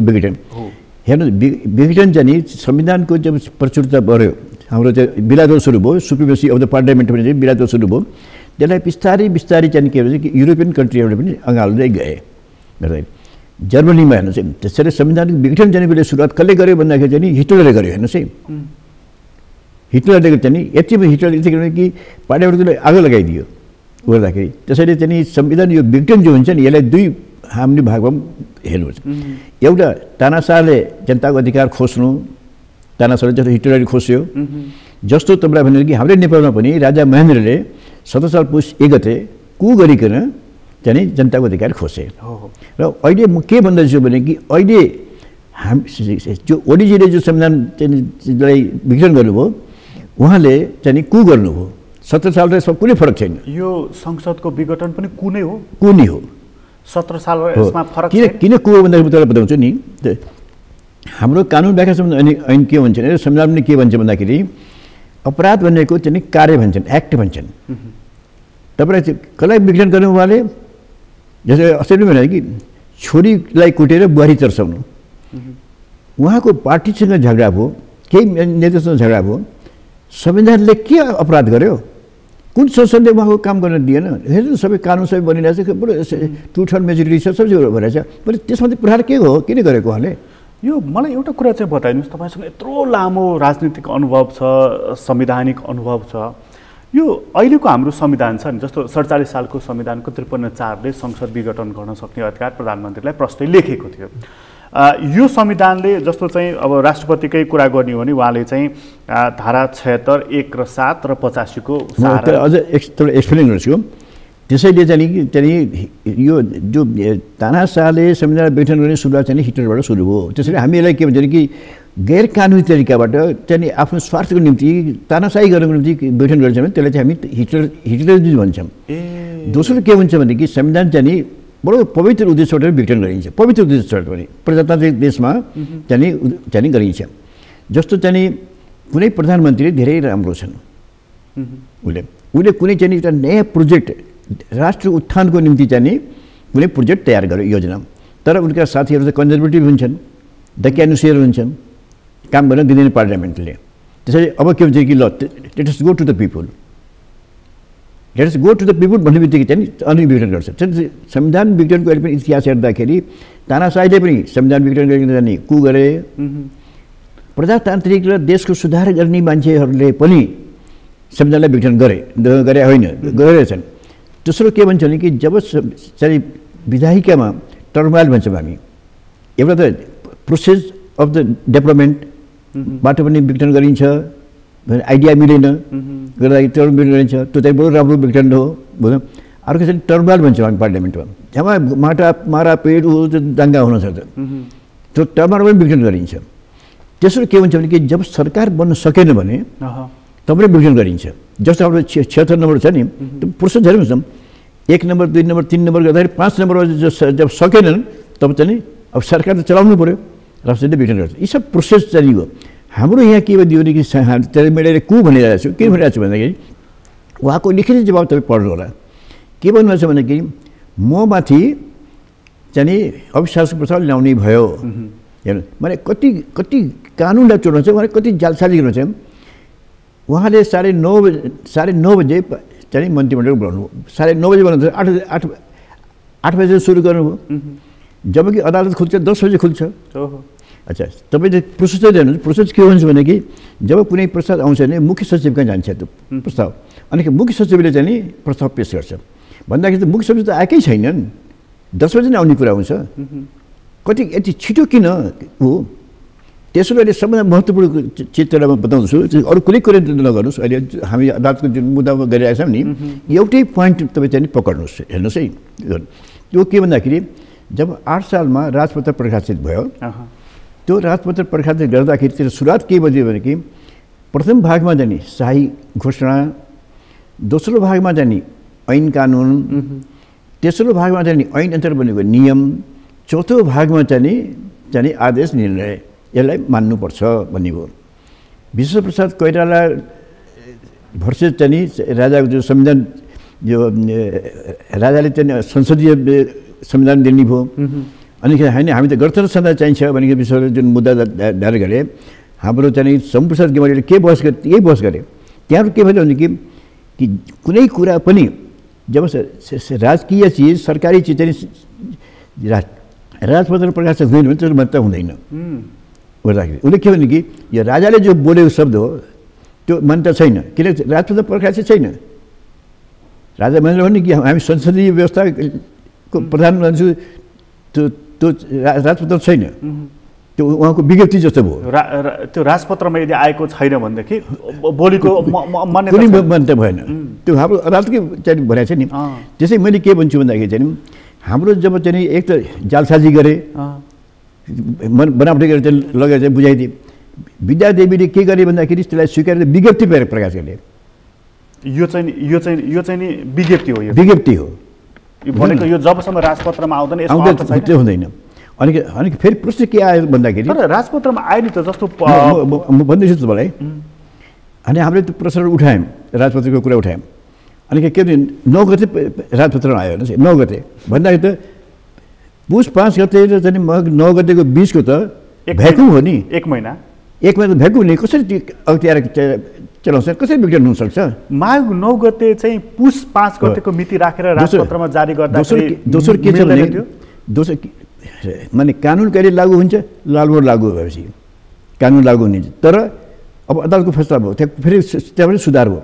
विघटन, हेर्नु विघटन चाहिँ नि संविधानको जब प्रचुरता बढ्यो, हाम्रो चाहिँ बिरादो सुरु भयो, सुप्रिमेसी अफ द पार्लियामेन्ट पनि चाहिँ बिरादो सुरु भयो। त्यसलाई बिस्तारै बिस्तारै चाहिँ के भन्छ कि युरोपियन कन्ट्रीहरूले पनि अँगाल्दै गए गर्दै। जर्मनीमा हेर्नुहोस् है, त्यसरी संविधानको विघटन जाने बेला सुरुवात कसले गर्यो भन्दाखेरि चाहिँ हिटलरले गर्यो। हेर्नुहोस् है, हिटलरले चाहिँ यति हिटलरले यति गर्यो कि पार्लियामेन्टलाई आगो लगाइदियो गर्दाखेरि। त्यसैले चाहिँ संविधान यो विघटन जो हुन्छ नि, यसलाई 2 हामीले भागमा हेर्नुहोस्। एउटा तानाशाहले जनताको अधिकार खोज्नु, तानाशाहले जस्तो हिटलरले खोज्यो, जस्तो तपाईँलाई भनेर कि हाम्रै नेपालमा पनि राजा महेन्द्रले 17 साल पुस 1 गते कु गरिकन चाहिँ जनताको अधिकार खोजे। र अहिले म के भन्दैछु भने कि अहिले जो ओलीजीले जो संविधानलाई विघटन गर्नुभयो, उहाँले चाहिँ कु गर्नुभयो। 17 साल र यसमा कुनै फरक छैन। यो संसदको विघटन पनि कुनै हो, कुनै हो। 17 साल यसमा फरक किन कु हो भन्दाखेरि म तपाईँलाई बताउँछु नि। हाम्रो कानुन व्याख्या ऐन के भन्छ भने, संविधान पनि के भन्छ भन्दाखेरि अपराध भनेको चाहिँ कार्य भन्छन्, एक्ट भन्छन्। तपाईँलाई कसलाई विघटन गर्नु उहाँले, जस्तै अस्ति भने कि छोरीलाई कुटेर बुहारी तर्साउनु, उहाँको पार्टीसँग झगडा भयो, केही नेतासँग झगडा भयो, संविधानले के अपराध गर्यो? कुन संसदले उहाँको काम गर्न दिएन? हेर्नु सबै कानुन सबै बनिरहेछ, बडो 2/3 मेजोरिटी छ, सबै भइरहेछ। बरु त्यसमा चाहिँ प्रहार के हो, किन गरेको उहाँले? यो मलाई एउटा कुरा चाहिँ बताइदिनुहोस्, तपाईँसँग यत्रो लामो राजनीतिक अनुभव छ, संवैधानिक अनुभव छ, यो अहिलेको हाम्रो संविधान छ नि, जस्तो 47 सालको संविधानको 53(4) ले संसद विघटन गर्न सक्ने अधिकार प्रधानमन्त्रीलाई प्रश्नले लेखेको थियो। यो संविधानले जस्तो चाहिँ अब राष्ट्रपतिकै कुरा गर्ने हो भने उहाँले चाहिँ धारा 76, 1 र 7 र 85 को अझ एक्सप्लेन गर्छु। त्यसैले चाहिँ यो जो तानाशाहले संविधान विघटन गर्ने सुरुवात चाहिँ हिटलरबाट सुरु हो। त्यसैले हामी यसलाई के भन्छ कि गैर कानुनी तरिकाबाट चाहिँ आफ्नो स्वार्थको निम्ति तानाशाही गर्नको निम्ति विघटन गरिन्छ भने त्यसलाई चाहिँ हामी हिटलरिज्म भन्छौँ। दोस्रो के हुन्छ भने कि संविधान चाहिँ बडो पवित्र उद्देश्यबाट विघटन गरिन्छ, पवित्र उद्देश्यबाट पनि प्रजातान्त्रिक देशमा चाहिँ गरिन्छ। जस्तो चाहिँ कुनै प्रधानमन्त्री धेरै राम्रो छन्, उसले कुनै चाहिँ एउटा नयाँ प्रोजेक्ट राष्ट्र उत्थानको निम्ति चाहिँ कुनै प्रोजेक्ट तयार गर्यो, योजना, तर उनका साथीहरू चाहिँ कन्जर्भेटिभ हुन्छन्, दक्यानुसेर हुन्छन्, काम गर्न दिँदैन पार्लियामेन्टले। त्यसैले अब के हुन्छ कि ल let us go to the people, let us go to the people भन्ने बित्तिकै चाहिँ अनि विघटन गर्छ। संविधान विघटनको अहिले पनि इतिहास हेर्दाखेरि तानाशाहीले पनि संविधान विघटन गरेर जाने कु गरे, प्रजातान्त्रिक र देशको सुधार गर्ने मान्छेहरूले पनि संविधानलाई विघटन गरे होइन, गरेछन्। दोस्रो के भन्छ भने कि जब चाहिँ विधायिकामा टर्माइल भन्छौँ हामी, एउटा त प्रोसेस अफ द डेभलपमेन्टबाट पनि विघटन गरिन्छ, आइडिया मिलेन गर्दाखेरि टर्म विघटन गरिन्छ, त्यो चाहिँ बडो राम्रो विघटन हो। अर्को चाहिँ टर्माइल भन्छौँ हामी पार्लियामेन्टमा, त्यहाँ मारापिट दङ्गा हुन सक्छ, त्यो टर्माइल पनि विघटन गरिन्छ। तेस्रो के हुन्छ भने कि जब सरकार बन्न सकेन भने तब पनि विघटन गरिन्छ। जस्तो हाम्रो 76 नम्बर छ नि, त्यो प्रोसेस हेर्नुहोस् न, 1 नम्बर 2 नम्बर 3 नम्बर गर्दाखेरि 5 नम्बरमा जब सकेनन् तब चाहिँ अब सरकार त चलाउनु पऱ्यो, राष्ट्रले विघटन गर्छ। यी सब प्रोसेस चाहिँ हो। हाम्रो यहाँ के भनिदियो भने कि मैले कु भनिरहेको छु, के भनिरहेको छु भन्दाखेरि उहाँको लिखित जवाब तपाईँ पढ्नु होला। के भन्नुभएको छ भने कि ममाथि चाहिँ अविश्वासको प्रस्ताव ल्याउने भयो। हेर्नु मैले कति कानुनलाई चोर्नु छ, उहाँले कति जालसाजी गर्नु छ। उहाँले 9:30 बजे चाहिँ मन्त्रीमण्डल बोलाउनु, 9:30 बजे बोलाउनु, 8 बजे सुरु गर्नुभयो, जबकि अदालत खुल्छ 10 बजे खुल्छ। अच्छा, तपाईँले प्रोसेस हेर्नुहोस्, प्रोसेस के हुन्छ भने कि जब कुनै प्रस्ताव आउँछ भने मुख्य सचिव कहाँ जान्छ त्यो प्रस्ताव, अनि मुख्य सचिवले चाहिँ नि प्रस्ताव पेस गर्छ। भन्दाखेरि त मुख्य सचिव त आएकै छैनन्, 10 बजे नै आउने कुरा हुन्छ, कति यति छिटो किन हो? त्यसो गरी सबभन्दा महत्त्वपूर्ण चित्रमा बताउँछु, अरू कुनै कुरा नगर्नुहोस्। अहिले हामी अदालतको जुन मुद्दामा गरिरहेका छौँ नि, एउटै पोइन्ट तपाईँ चाहिँ पक्र्नुहोस्, हेर्नुहोस् है। त्यो के भन्दाखेरि जब 8 सालमा राजपत्र प्रकाशित भयो, त्यो राजपत्र प्रकाशित गर्दाखेरि त्यो सुरुवात के बन्यो भने कि प्रथम भागमा जाने शाही घोषणा, दोस्रो भागमा जाने ऐन कानुन, तेस्रो भागमा जाने ऐन अन्तर बनेको नियम, चौथो भागमा चाहिँ आदेश निर्णय, यसलाई मान्नुपर्छ भन्ने भयो। विश्वप्रसाद कोइराला भर्सेस चाहिँ राजाको जो संविधान, जो राजाले चाहिँ संसदीय संविधान दिने भयो। अनि होइन हामी त गणतन्त्र संविधान चाहिन्छ भनेको विश्वले जुन मुद्दा दायर गरे, हाम्रो चाहिँ शम्भुप्रसाद गेवालीले के बहस गरे, यही बहस गरे। त्यहाँ के भयो भने कि कुनै कुरा पनि जब राजकीय चिज, सरकारी चिज चाहिँ राजपत्र प्रकाशित हुँदैन भने त्यो मान्यता हुँदैन। गर्दाखेरि उसले के भने कि यो राजाले जो बोलेको शब्द हो त्यो मान्यता छैन, किनकि राजपत्र प्रकाशित छैन। राजा भनेर भने कि हामी संसदीय व्यवस्थाको प्रधान मान्छु, त्यो राजपत्र छैन, त्यो उहाँको विज्ञप्ति जस्तो भयो। त्यो राजपत्रमा यदि आएको छैन भनेदेखि बोलीको मान्यता भएन। त्यो हाम्रो अदालतकै चाहिँ भनेको छ नि। त्यसै मैले के भन्छु भन्दाखेरि चाहिँ हाम्रो जब चाहिँ एक त जालसाजी गरे, बनावटी गरेर चाहिँ लगेर चाहिँ बुझाइदिए। विद्यादेवीले के गरे भन्दाखेरि त्यसलाई स्वीकारेर विज्ञप्ति प्रकाश गरे। यो चाहिँ नि विज्ञप्ति हो, विज्ञप्ति हो भनेको। यो जबसम्म राजपत्रमा आउँदैन त्यो हुँदैन। अनि फेरि प्रश्न के आयो भन्दाखेरि राजपत्रमा आयो नि त, जस्तो म भन्दैछु तपाईँलाई। अनि हामीले त्यो प्रश्न उठायौँ, राजपत्रको कुरा उठायौँ। अनि के भने 9 गते राजपत्रमा आयो हेर्नुहोस्, 9 गते भन्दाखेरि त पुस 5 गते र चाहिँ 9 गतेको 20को त भ्याकुम हो नि। 1 महिना त भ्याकुम नि, कसरी अख्तियार चलाउँछ, कसरी विघटन हुनसक्छ? माघ 9 गते चाहिँ पुस 5 गतेको मिति राखेर राजपत्रमा जारी गर्दा दोस्रो के छ भने दोस्रो माने कानुन कहिले लागू हुन्छ? लालमोहर लागू भएपछि कानुन लागू हुने। तर अब अदालतको फैसला भयो, त्यहाँ फेरि त्यहाँबाट सुधार भयो।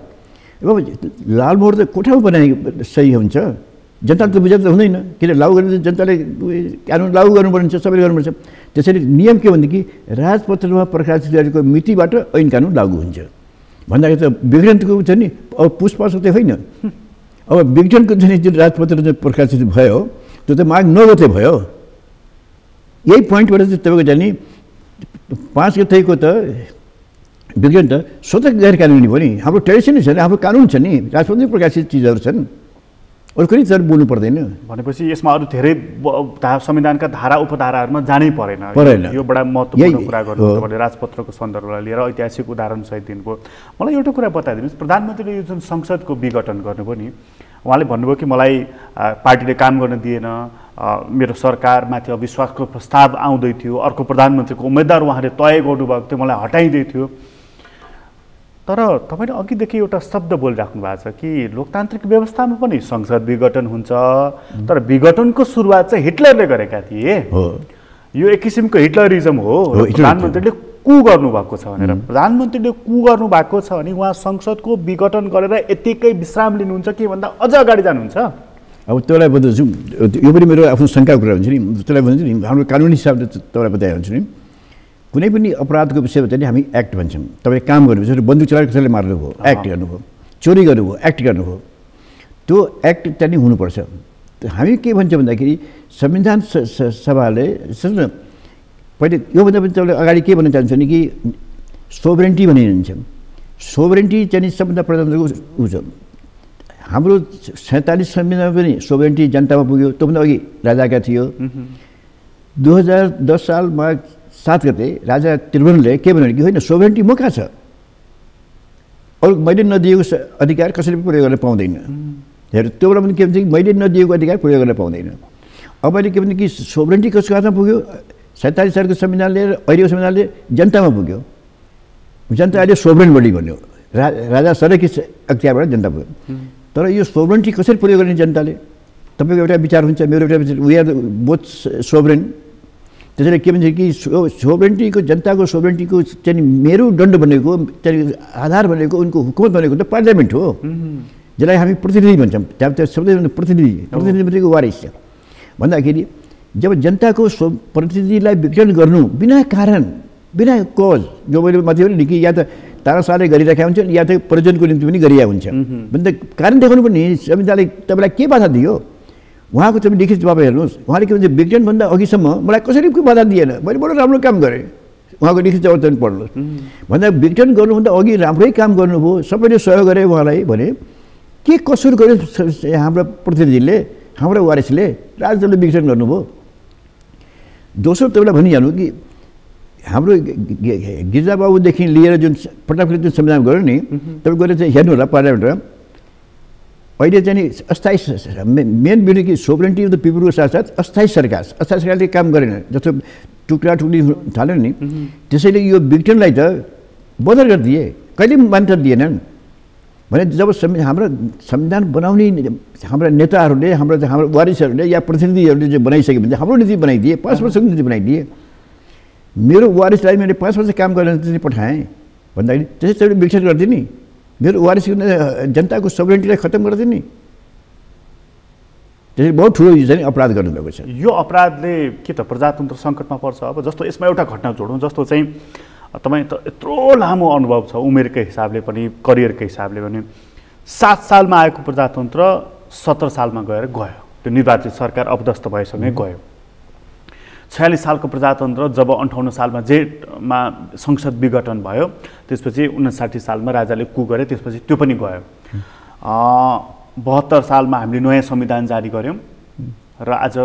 अब लालमोहर त कोठामा बनाए सही हुन्छ, जनताले त बुझेर त हुँदैन। किन लागू गर्ने जनताले कानुन लागू गर्नुपर्ने छ, सबैले गर्नुपर्छ। त्यसैले नियम के भनेदेखि राजपत्रमा प्रकाशित गरेको मितिबाट ऐन कानुन लागू हुन्छ भन्दाखेरि त विघटनको छ नि। अब पुष्पास त होइन, अब विघटनको चाहिँ जुन राजपत्र चाहिँ प्रकाशित भयो त्यो त माघ 9 गते भयो। यही पोइन्टबाट चाहिँ तपाईँको जाने 5 गतेको त विघटन त स्वतः गैर कानुनी भयो नि। हाम्रो ट्रेडिसनै छ नि, हाम्रो कानुन छ नि, राजपत्रमा प्रकाशित चिजहरू छन्, अरू कुनै तर बोल्नु पर्दैन। भनेपछि यसमा अरू धेरै संविधानका धारा उपधाराहरूमा जानै परेन। यो बडा महत्त्वपूर्ण कुरा गर्नु भने राजपत्रको सन्दर्भलाई लिएर ऐतिहासिक उदाहरण सहित दिनुभयो। मलाई एउटा कुरा बताइदिनुहोस्, प्रधानमन्त्रीले यो जुन संसदको विघटन गर्नुभयो नि, उहाँले भन्नुभयो कि मलाई पार्टीले काम गर्न दिएन, मेरो सरकारमाथि अविश्वासको प्रस्ताव आउँदै थियो, अर्को प्रधानमन्त्रीको उम्मेदवार उहाँले तय गर्नुभएको थियो, मलाई हटाइँदै थियो। तर तपाईँले अघिदेखि एउटा शब्द बोलिराख्नु भएको छ कि लोकतान्त्रिक व्यवस्थामा पनि संसद विघटन हुन्छ, तर विघटनको सुरुवात चाहिँ हिटलरले गरेका थिए। यो एक किसिमको हिटलरिजम हो। प्रधानमन्त्रीले कु गर्नुभएको छ भनेर, प्रधानमन्त्रीले कु गर्नुभएको छ भने उहाँ संसदको विघटन गरेर यतिकै विश्राम लिनुहुन्छ कि भन्दा अझ अगाडि जानुहुन्छ। अब त्यसलाई बताउँछु, यो पनि मेरो आफ्नो शङ्काको कुरा हुन्छ नि। त्यसलाई भन्छु नि, हाम्रो कानुनी हिसाबले तपाईँलाई बताइहाल्छु नि। कुनै पनि अपराधको विषयमा चाहिँ हामी एक्ट भन्छौँ। तपाईँ काम गर्नुभयो, बन्दुक चलाएर कसैले मार्नुभयो, एक्ट गर्नुभयो, चोरी गर्नुभयो, एक्ट गर्नुभयो, त्यो एक्ट चाहिँ हुनुपर्छ। हामी के भन्छौँ भन्दाखेरि संविधान सभाले सुन्नु पहिले योभन्दा पनि तपाईँले अगाडि के भन्न चाहन्छ भने कि सोभरेन्टी भनिन्छ। सोभरेन्टी चाहिँ सबभन्दा प्रजातन्त्रको ऊ छ। हाम्रो 47 संविधानमा पनि सोभरेन्टी जनतामा पुग्यो, त्योभन्दा अघि राजाका थियो। 2010 सालमा 7 गते राजा त्रिभुवनले के भन्यो कि होइन सोभरेन्टी म कहाँ छ, अरू मैले नदिएको अधिकार कसैले पनि प्रयोग गर्न पाउँदैन। हेर त्यो बेला पनि के भन्छ कि मैले नदिएको अधिकार प्रयोग गर्न पाउँदैन। अब अहिले के भन्छ कि सोभरेन्टी कसको हातमा पुग्यो? 47 सालको संविधान लिएर अहिलेको संविधानले जनतामा पुग्यो। जनता अहिले सोभरेन बडी भन्यो, राजा सरकी अख्तियारबाट जनता पुग्यो। तर यो सोभरेन्टी कसरी प्रयोग गर्ने जनताले? तपाईँको एउटा विचार हुन्छ, मेरो एउटा विचार, वी आर बोथ सोभरेन। त्यसैले के भन्छ कि सोभरेन्टीको जनताको सोभरेन्टीको चाहिँ मेरुदण्ड भनेको चाहिँ आधार भनेको उनको हुकुमत भनेको त पार्लियामेन्ट हो, जसलाई हामी प्रतिनिधि भन्छौँ। त्यहाँ त सबैभन्दा प्रतिनिधि भनेको वारिस छ। भन्दाखेरि जब जनताको प्रतिनिधिलाई विघटन गर्नु बिना कारण, बिना कज, जो मैले माथि भने कि या त तानाशाहले गरिराखेका हुन्छन् या त प्रयोजनको निम्ति पनि गरिरहेको हुन्छ भन्दा कारण देखाउनु पर्ने। संविधानले तपाईँलाई के बाधा दियो? उहाँको तपाईँ लिखित जवाब हेर्नुहोस्। उहाँले के भन्छ विघटनभन्दा अघिसम्म मलाई कसैले के बाधा दिएन, मैले बडो राम्रो काम गरेँ। उहाँको लिखित जवाब चाहिँ पढ्नुहोस्। भन्दा विघटन गर्नुभन्दा अघि राम्रै काम गर्नुभयो, सबैले सहयोग गरे उहाँलाई भने के कसुर गर्यो हाम्रो प्रतिनिधिले, हाम्रो वारिसले? राजदलले विघटन गर्नुभयो। दोस्रो तपाईँलाई भनिहाल्नु कि हाम्रो गिरिजाबाबुदेखि लिएर जुन पटकले जुन संविधान गर्यो नि, तपाईँ गएर चाहिँ हेर्नु होला पार्लियामेन्टमा। अहिले चाहिँ अस्थायी मेन बिल्डिङ कि सोभरेन्टी अफ द पिपलको साथसाथ अस्थायी सरकारले काम गरेन, जस्तो टुक्रा टुक्री थाल्यो नि। त्यसैले यो विघटनलाई त बदल गरिदिए, कहिले पनि मान्यता दिएनन् भने जब हाम्रो संविधान बनाउने हाम्रा नेताहरूले, हाम्रो वारिसहरूले या प्रतिनिधिहरूले चाहिँ बनाइसक्यो भने हाम्रो नीति बनाइदिए, 5 वर्षको नीति बनाइदिए। मेरो वारिसलाई मैले 5 वर्ष काम गर्न चाहिँ पठाएँ भन्दाखेरि त्यसै विघटन गरिदिए नि, मेरो वारिसको जनताको सोभरेन्टीलाई खत्तम गरिदिए नि। त्यसरी बहुत ठुलो चाहिँ अपराध गर्नुभएको छ। यो अपराधले के त प्रजातन्त्र सङ्कटमा पर्छ? अब जस्तो यसमा एउटा घटना जोडौँ, जस्तो चाहिँ तपाईँ त यत्रो लामो अनुभव छ उमेरकै हिसाबले पनि करियरकै हिसाबले पनि। 7 सालमा आएको प्रजातन्त्र 17 सालमा गयो, त्यो निर्वाचित सरकार अपदस्थ भएसँगै गयो। 46 सालको प्रजातन्त्र जब 58 सालमा जेठमा संसद विघटन भयो, त्यसपछि 59 सालमा राजाले कु गरे, त्यसपछि त्यो पनि गयो। 72 सालमा हामीले नयाँ संविधान जारी गऱ्यौँ र आज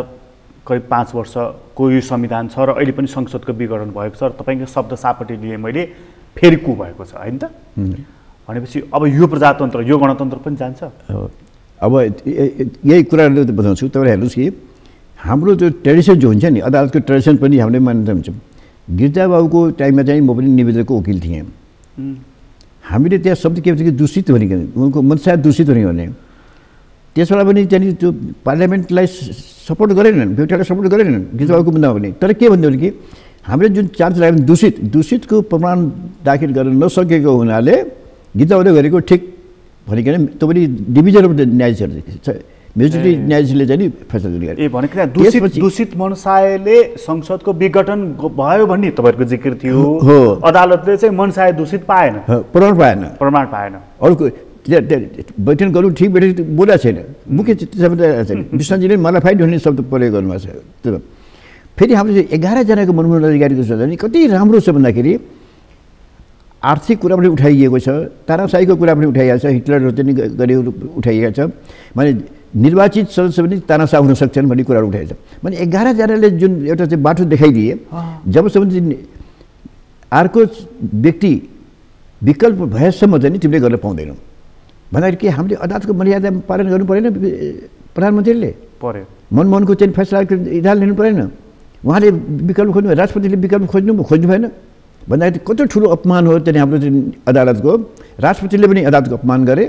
करिब 5 वर्षको यो संविधान छ र अहिले पनि संसदको विघटन भएको छ र तपाईँको शब्द सापट्टि लिए मैले फेरि कु भएको छ, होइन त? भनेपछि अब यो प्रजातन्त्र, यो गणतन्त्र पनि जान्छ। अब यही कुराहरू बताउँछु तपाईँले हेर्नुहोस् कि हाम्रो त्यो ट्रेडिसन जो हुन्छ नि, अदालतको ट्रेडिसन पनि हामीले मान्यता हुन्छ। गिरिजाबाबुको टाइममा चाहिँ म पनि निवेदकको वकिल थिएँ। हामीले त्यहाँ शब्द के भन्छ कि दूषित भने उनको मनसाय दूषित हुने भने त्यसबाट पनि त्यहाँनिर त्यो पार्लियामेन्टलाई सपोर्ट गरेनन्, बेटालाई सपोर्ट गरेनन् गीताबाबुको मुद्दामा पनि। तर के भन्यो भने कि हामीले जुन चार्ज लाग्यो दूषितको प्रमाण दाखिल गर्न नसकेको हुनाले गीताबाबुले गरेको ठिक भनिकन त्यो पनि डिभिजन अफ न्यायाधीशहरू मेजोरिटी न्यायाधीशले चाहिँ नि फैसला गर्ने। ए भनेको दूषित मनसायले संसदको विघटन भयो भन्ने तपाईँहरूको जिकिर थियो। हो, अदालतले चाहिँ मनसाय दूषित पाएन, प्रमाण पाएन। अरूको बैठन गर्नु ठिक बैठक बोलेको छैन। मुख्य शब्द विश्वजीले मलाई फाइट हुने शब्द प्रयोग गर्नुभएको छ। फेरि हाम्रो 11 जनाको मनोनयन अधिकारीको छ भने कति राम्रो छ भन्दाखेरि आर्थिक कुरा पनि उठाइएको छ, तानाशाहीको कुरा पनि उठाइएको छ, हिटलरहरू चाहिँ गरेको उठाइएको छ, माने निर्वाचित सदस्य पनि तानाशाह हुन सक्छन् भन्ने कुराहरू उठाइएको छ। माने 11 जनाले जुन एउटा चाहिँ बाटो देखाइदिए, जबसम्म चाहिँ अर्को व्यक्ति विकल्प भएसम्म चाहिँ नि तिमीले गर्न पाउँदैनौ भन्दाखेरि के हामीले अदालतको मर्यादा पालन गर्नु परेन? प्रधानमन्त्रीले पर्यो, मनमोहनको चाहिँ फैसला इदाल लिनु परेन? उहाँले विकल्प खोज्नु, राष्ट्रपतिले विकल्प खोज्नु भएन भन्दाखेरि कति ठुलो अपमान हो त्यहाँदेखि हाम्रो चाहिँ अदालतको। राष्ट्रपतिले पनि अदालतको अपमान गरे,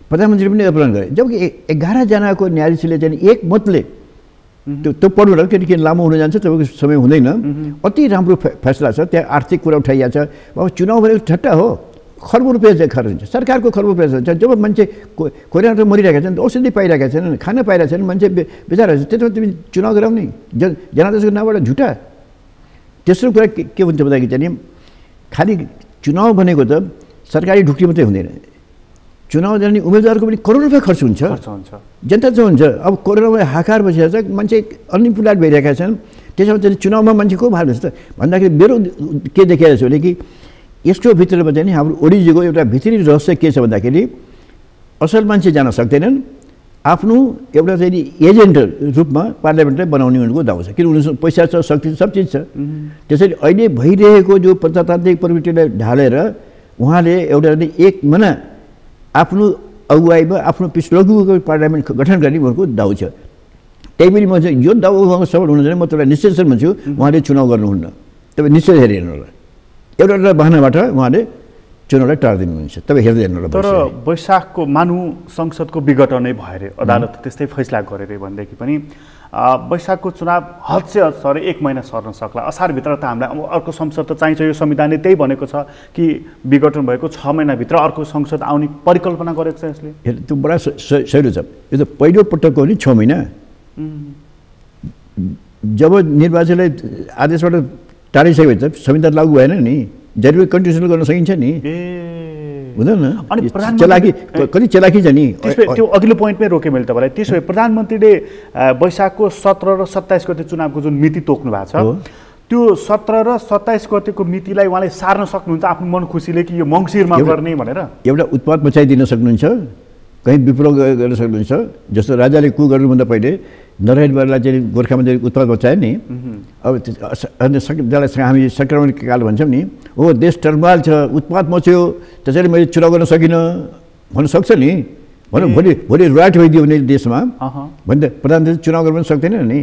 प्रधानमन्त्रीले पनि अपमान गरे। जबकि 11 जनाको न्यायाधीशले चाहिँ एक मतले त्यो पढ्नु र किनकि लामो हुन जान्छ, तपाईँको समय हुँदैन। अति राम्रो फैसला छ, त्यहाँ आर्थिक कुरा उठाइएको छ। अब चुनाव भनेको ठट्टा हो, खर्बौँ रुपियाँ चाहिँ खर्च हुन्छ, सरकारको खर्बौँ रुपियाँ छ। जब मान्छे कोरोना त मरिरहेका छन्, औषधि पाइरहेका छन्, खाना पाइरहेका छन्, मान्छे बेचारा छ, त्यसमा तिमी चुनाव गराउने जनादेशको नामबाट झुटा। तेस्रो कुरा के हुन्छ भन्दाखेरि चाहिँ खालि चुनाव भनेको त सरकारी ढुक्टी मात्रै हुँदैन, चुनाव जाने उम्मेदवारको पनि करोड रुपियाँ खर्च हुन्छ, जनता चाहिँ हुन्छ। अब कोरोनामा हाकार बसिरहेको छ, मान्छे अनइम्प्लोइड भइरहेका छन्, त्यसमा चाहिँ चुनावमा मान्छे को भाग लिन्छ भन्दाखेरि मेरो के देखिरहेको छ भने कि यसको भित्रमा चाहिँ हाम्रो ओडिजीको एउटा भित्री रहस्य के छ भन्दाखेरि असल मान्छे जान सक्दैनन्, आफ्नो एउटा चाहिँ एजेन्ट रूपमा पार्लियामेन्टलाई बनाउने उनको दाउ छ। किन उनीसँग पैसा छ, शक्ति छ, सब चिज छ। त्यसैले अहिले भइरहेको जो प्रजातान्त्रिक प्रवृत्तिलाई ढालेर उहाँले एउटा एक मना आफ्नो अगुवाईमा आफ्नो पिछलगुको पार्लियामेन्ट गठन गर्ने उनको दाउ छ। त्यही पनि म चाहिँ यो दाउ उहाँको सफल हुनु चाहिँ म तपाईँलाई निश्चय भन्छु, उहाँले चुनाव गर्नुहुन्न। तपाईँ निश्चय हेरिहेर्नु होला, एउटा बहानाबाट उहाँले चुनावलाई टार्दिनुहुन्छ, तपाईँ हेर्दै हेर्नु होला। तर वैशाखको संसदको विघटनै भयो अरे, अदालत त्यस्तै फैसला गरे अरे भनेदेखि पनि वैशाखको चुनाव हद से हद सर 1 महिना सर्न सक्ला। असारभित्र त हामीलाई अर्को संसद त चाहिन्छ, यो संविधानले त्यही भनेको छ कि विघटन भएको 6 महिनाभित्र अर्को संसद आउने परिकल्पना गरेको छ यसले। त्यो बडा सहिलो छ। यो त पहिलो पटक हो नि 6 महिना। जब निर्वाचनलाई आदेशबाट टाढिसकेपछि त संविधान लागू भएन नि, जरुरी कन्टिन्युसन गर्न सकिन्छ नि, हुँदैन? अनि चलाकी कति चलाकी छ नि। त्यो अघिल्लो पोइन्टमै रोकेँ मैले तपाईँलाई। त्यसो भए प्रधानमन्त्रीले वैशाखको 17 र 27 गते चुनावको जुन मिति तोक्नु भएको छ, त्यो 17 र 27 गतेको मितिलाई उहाँले सार्न सक्नुहुन्छ आफ्नो मन खुसीले कि यो मङ्सिरमा गर्ने भनेर? एउटा उत्पात मचाइदिन सक्नुहुन्छ, कहीँ विप्लव गर्न सक्नुहुन्छ। जस्तो राजाले कु गर्नुभन्दा पहिले नरहरिवारलाई चाहिँ गोर्खामा उत्पात मचायो नि। अब जसलाई हामी सङ्क्रमण काल भन्छौँ नि, हो देश टर्माल छ, उत्पात मच्यो, त्यसैले मैले चुनाव गर्न सकिनँ भन्नु सक्छ नि। भनौँ भोलि राइट भइदियो भने देशमा भने प्रधानमन्त्री चुनाव गर्न पनि सक्दैन नि।